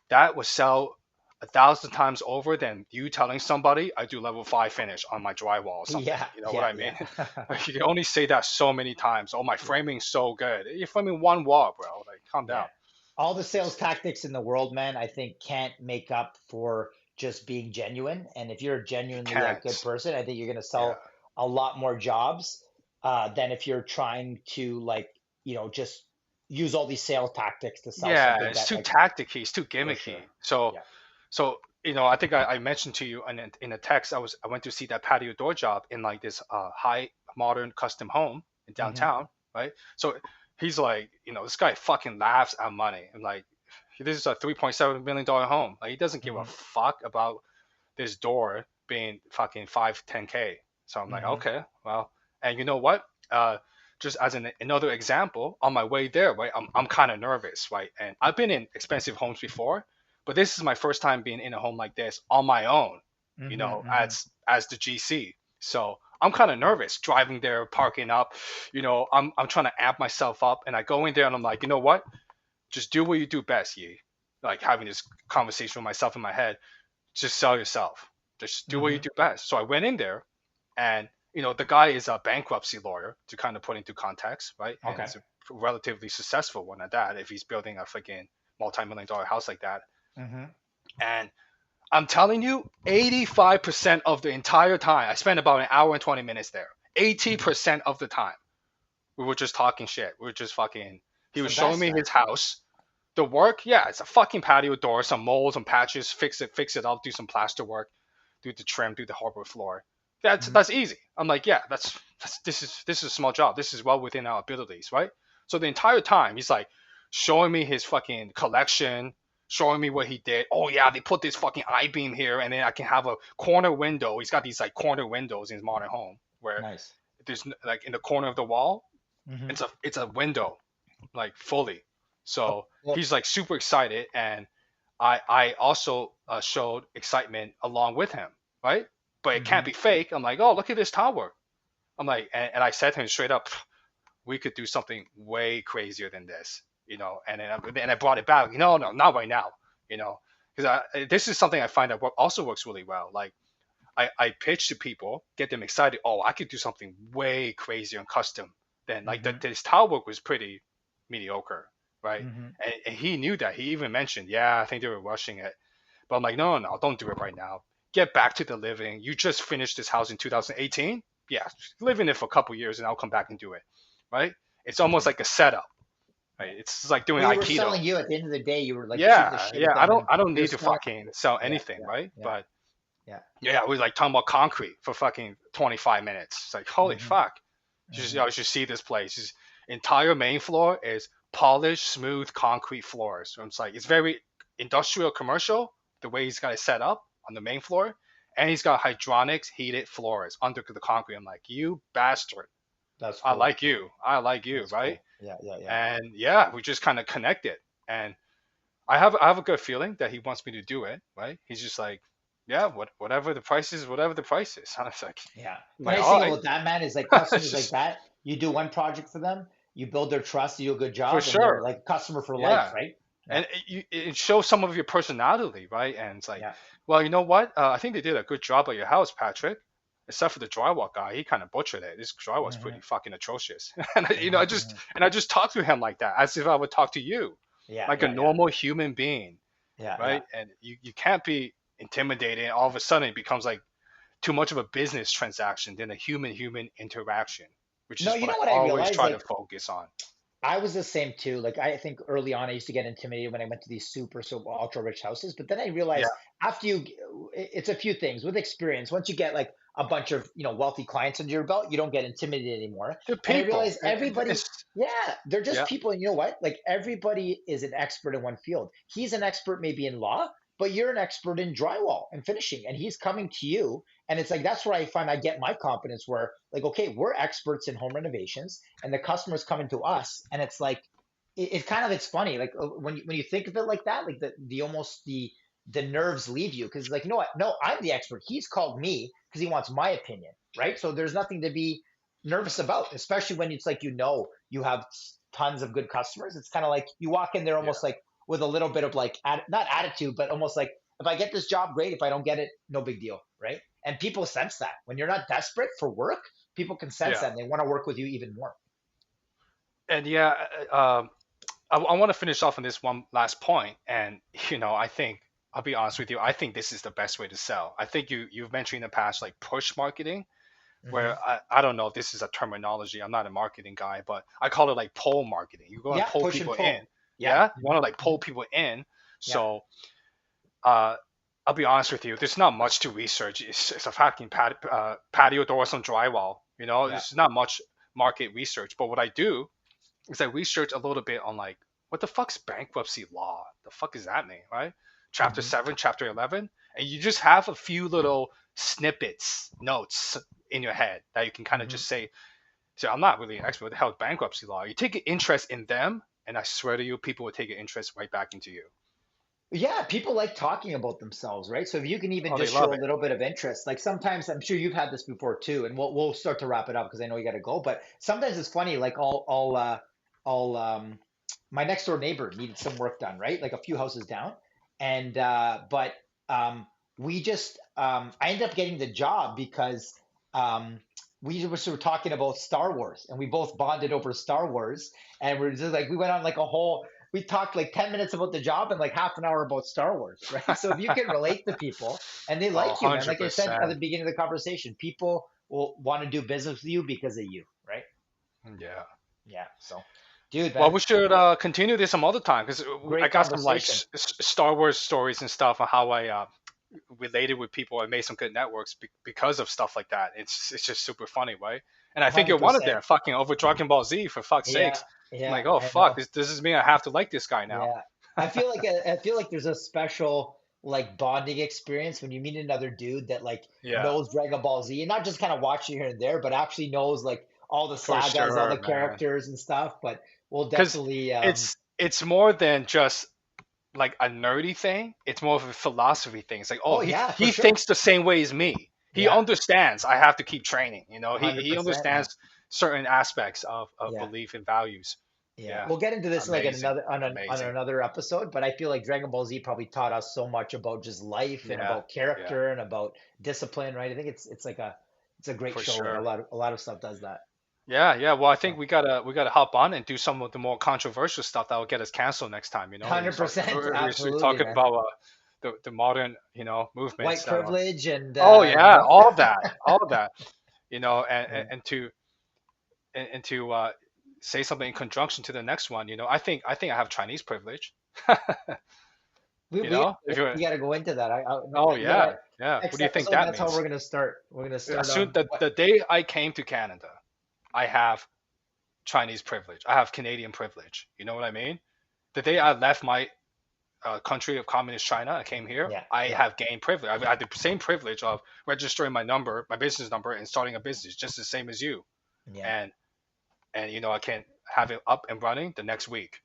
that will sell 1,000 times over than you telling somebody I do level 5 finish on my drywall or something. Yeah, You know what yeah, I mean? yeah. Like, you can only say that so many times. Oh, my Yeah, framing's so good. You're framing one wall, bro. Like, calm yeah. down. All the sales tactics in the world, man, I think can't make up for just being genuine. And if you're You genuinely a good can't. person, I think you're gonna Yeah. sell a lot more jobs than if you're trying to like, just use all these sales tactics to sell Yeah, something it's that too like tacticky. It's too for sure. gimmicky. So Yeah. So I think I mentioned to you in a text I went to see that patio door job in like this high modern custom home in Hmm. downtown, right? So he's like, this guy fucking laughs at money. And like, this is a $3.7 million home. Like he doesn't give a Hmm. fuck about this door being fucking 5-10K. So I'm like, Hmm. okay, well, and you know what? Just as another example, on my way there, right, I'm kind of nervous, right? And I've been in expensive homes before, but this is my first time being in a home like this on my own, Hmm. Hmm. as the GC. So I'm kind of nervous driving there, parking up. I'm trying to amp myself up, and I go in there and I'm like, you know what? Just do what you do best, Yi. Like having this conversation with myself in my head. Just sell yourself. Just do what you Hmm. do best. So I went in there, and the guy is a bankruptcy lawyer, to kind of put into context, right? And Okay. he's a relatively successful one at that. If he's building a freaking multi-million-dollar house like that, Hmm. and I'm telling you, 85% of the entire time, I spent about an hour and 20 minutes there. 80% of the time, we were just talking shit. We were just fucking. He It's was the showing best, me man. his house. The work, yeah, it's a fucking patio door, some molds, some patches, fix it up, do some plaster work, do the trim, do the hardwood floor. Hmm. That's easy. I'm like, yeah, this is a small job. This is well within our abilities, right? So the entire time he's like showing me his fucking collection, showing me what he did. Oh yeah, they put this fucking I beam here, and then I can have a corner window. He's got these like corner windows in his modern home where Nice. there's like in the corner of the wall, Hmm. it's a window, like fully. Oh, So well. he's like super excited, and I also showed excitement along with him, right? But it can't Hmm. be fake. I'm like, oh, look at this tower. I'm like, and I said to him straight up, we could do something way crazier than this, and I brought it back. No, no, not right now, because this is something I find that also works really well. Like I pitch to people, get them excited. Oh, I could do something way crazier and custom than like Hmm. this tile work was pretty mediocre, right? Hmm. And he knew that. He even mentioned, yeah, I think they were rushing it. But I'm like, no, no, no, don't do it right now. Get back to the living. You just finished this house in 2018. Yeah, live in it for a couple years, and I'll come back and do it, right? It's almost Hmm. like a setup, Yeah. right? It's like doing They were Aikido. selling you at the end of the day. You were like shooting the Yeah, shit yeah. with I them, don't and I don't you're need to selling. fucking sell Yeah, anything, yeah, right? yeah, But yeah. yeah, we're like talking about concrete for fucking 25 minutes. It's like, holy Hmm. fuck. Hmm. You should see this place. His entire main floor is polished, smooth concrete floors. So it's like, it's very industrial commercial, the way he's got it set up on the main floor. And he's got hydronics heated floors under the concrete. I'm like, you bastard. That's I cool. like you. I like you, That's right? cool. Yeah, yeah, yeah. And yeah, we just kind of connected. And I have a good feeling that he wants me to do it, right? He's just like, yeah, whatever the price is, whatever the price is. I was like, Yeah. I'm The like, nice all thing right. about that, man, is like It's customers like just that, you do one project for them, you build their trust, you do a good for job, and they're sure. like customer for life, Yeah. right? Yeah, And it shows some of your personality, right? And it's like, yeah. well, you know what? I think they did a good job at your house, Patrick. Except for the drywall guy, he kind of butchered it. This drywall's Hmm. pretty fucking atrocious. And Hmm. Hmm. I just talk to him like that, as if I would talk to you, Yeah, like a yeah, yeah, normal human being, yeah, yeah. right? And you can't be intimidated. And all of a sudden, it becomes like too much of a business transaction than a human interaction, which No, is you what I know what I always realized? try to Like, focus on. I was the same too. Like I think early on I used to get intimidated when I went to these super ultra rich houses, but then I Yeah, realized after it's a few things with experience. Once you get like a bunch of wealthy clients under your belt, you don't get intimidated anymore. the And I people. realized everybody, It's yeah, they're just yeah, people. And you know what? Like everybody is an expert in one field. He's an expert maybe in law, but you're an expert in drywall and finishing, and he's coming to you. And it's like that's where I find I get my confidence. Where like, okay, we're experts in home renovations and the customers coming to us and it's like it kind of it's funny like when you think of it like that, like the almost the nerves leave you because like you know what, no, I'm the expert, he's called me because he wants my opinion, right? So there's nothing to be nervous about, especially when it's like you have tons of good customers. It's kind of like you walk in there yeah, almost like with a little bit of like not attitude but almost like if I get this job great, if I don't get it no big deal, right? And people sense that when you're not desperate for work, people can sense yeah. that and they want to work with you even more. And yeah, I want to finish off on this one last point. And I think I'll be honest with you. I think this is the best way to sell. I think you've mentioned in the past like push marketing, Hmm. where I don't know if this is a terminology. I'm not a marketing guy, but I call it like pull marketing. You want Yeah, to pull push and people in. pull. Yeah. Yeah, you want to like Hmm. pull people in. Yeah. So uh, I'll be honest with you. There's not much to research. It's a fucking patio door, some drywall. You know, Yeah. there's not much market research. But what I do is I research a little bit on like what the fuck's bankruptcy law? The fuck does that mean, right? Chapter 7, Chapter 11, and you just have a few little snippets, notes in your head that you can kind of just say. So I'm not really an expert. What the hell is bankruptcy law? You take an interest in them, and I swear to you, people will take an interest right back into you. Yeah, people like talking about themselves, right? So if you can even Oh, they just love show a it. little bit of interest, like sometimes I'm sure you've had this before too, and we'll start to wrap it up because I know you got to go. But sometimes it's funny, like I'll my next door neighbor needed some work done, right? Like a few houses down, and but we just I ended up getting the job because um we were sort of talking about Star Wars, and we both bonded over Star Wars, and we're just like we went on like a whole we talked like 10 minutes about the job and like half an hour about Star Wars, right? So if you can relate to people and they Oh, like you, man, like I said at the 100%. beginning of the conversation, people will want to do business with you because of you, right? Yeah. Yeah. So, dude, Well, man, we should continue this some other time because I great got some like conversation. Star Wars stories and stuff on how I related with people and made some good networks because of stuff like that. It's just super funny, right? And I think you're one of 100%. them. Fucking over Dragon Ball Z for fuck's Yeah. sakes. I'm Yeah. like, oh I fuck, know. this is me. I have to like this guy now. Yeah. I feel like there's a special like bonding experience when you meet another dude that like Yeah, knows Dragon Ball Z and not just kind of watching here and there, but actually knows like all the for sagas, all sure, the man. characters and stuff. But we'll Because definitely it's more than just like a nerdy thing. It's more of a philosophy thing. It's like, oh, oh he yeah, for he sure. thinks the same way as me. He Yeah, understands I have to keep training. You know, he 100%, man. understands certain aspects of Yeah. belief and values. Yeah, Yeah, we'll get into this like in amazing, another on amazing. another episode, but I feel like Dragon Ball Z probably taught us so much about just life and Yeah, about yeah, character and about discipline, right? I think it's a great for show and sure. a lot of stuff does that. Yeah, yeah. Well, I think So we gotta hop on and do some of the more controversial stuff that will get us canceled next time. You know, we start 100%, we start absolutely, talking man. about the modern movements White that are. privilege and Oh you yeah, know, all that, all that. And yeah. to say something in conjunction to the next one. I think I have Chinese privilege. We If you're. we got to go into that. Oh We got yeah, to yeah. What next do you think episode. that That's how means? we're gonna start. We're gonna As start soon on the what. the day I came to Canada, I have Chinese privilege. I have Canadian privilege. You know what I mean? The day I left my country of communist China, I came here. Yeah, I yeah, have gained privilege. I've had the same privilege of registering my number, my business number, and starting a business, just the same as you. yeah. And I can have it up and running the next week.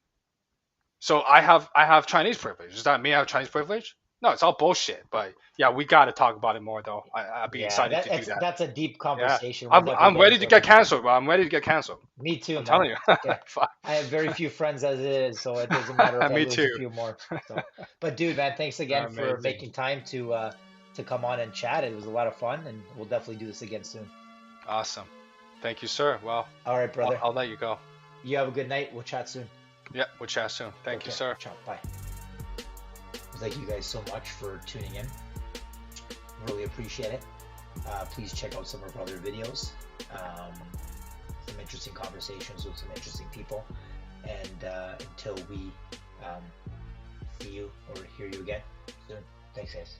So I have Chinese privilege. Does that mean I have Chinese privilege? No, it's all bullshit. But yeah, we got to talk about it more though. I'd be Yeah, excited to do that. that's a deep Yeah, conversation. We'll definitely I'm get ready into to it get next time. canceled, bro. I'm ready to get canceled. Me too, I'm man. telling you. It's okay. Fuck. I have very few friends as it is, so it doesn't matter if I Me lose a too. few more. So, but dude, man, thanks again for Amazing. making time to come on and chat. It was a lot of fun, and we'll definitely do this again soon. Awesome. Thank you, sir. Well, All right, I'll, brother. I'll let you go. You have a good night. We'll chat soon. Yeah, we'll chat soon. Thank you, Okay, sir. ciao. Bye. Thank you guys so much for tuning in. Really appreciate it. Please check out some of our other videos. Some interesting conversations with some interesting people. And until we see you or hear you again soon. Thanks, guys.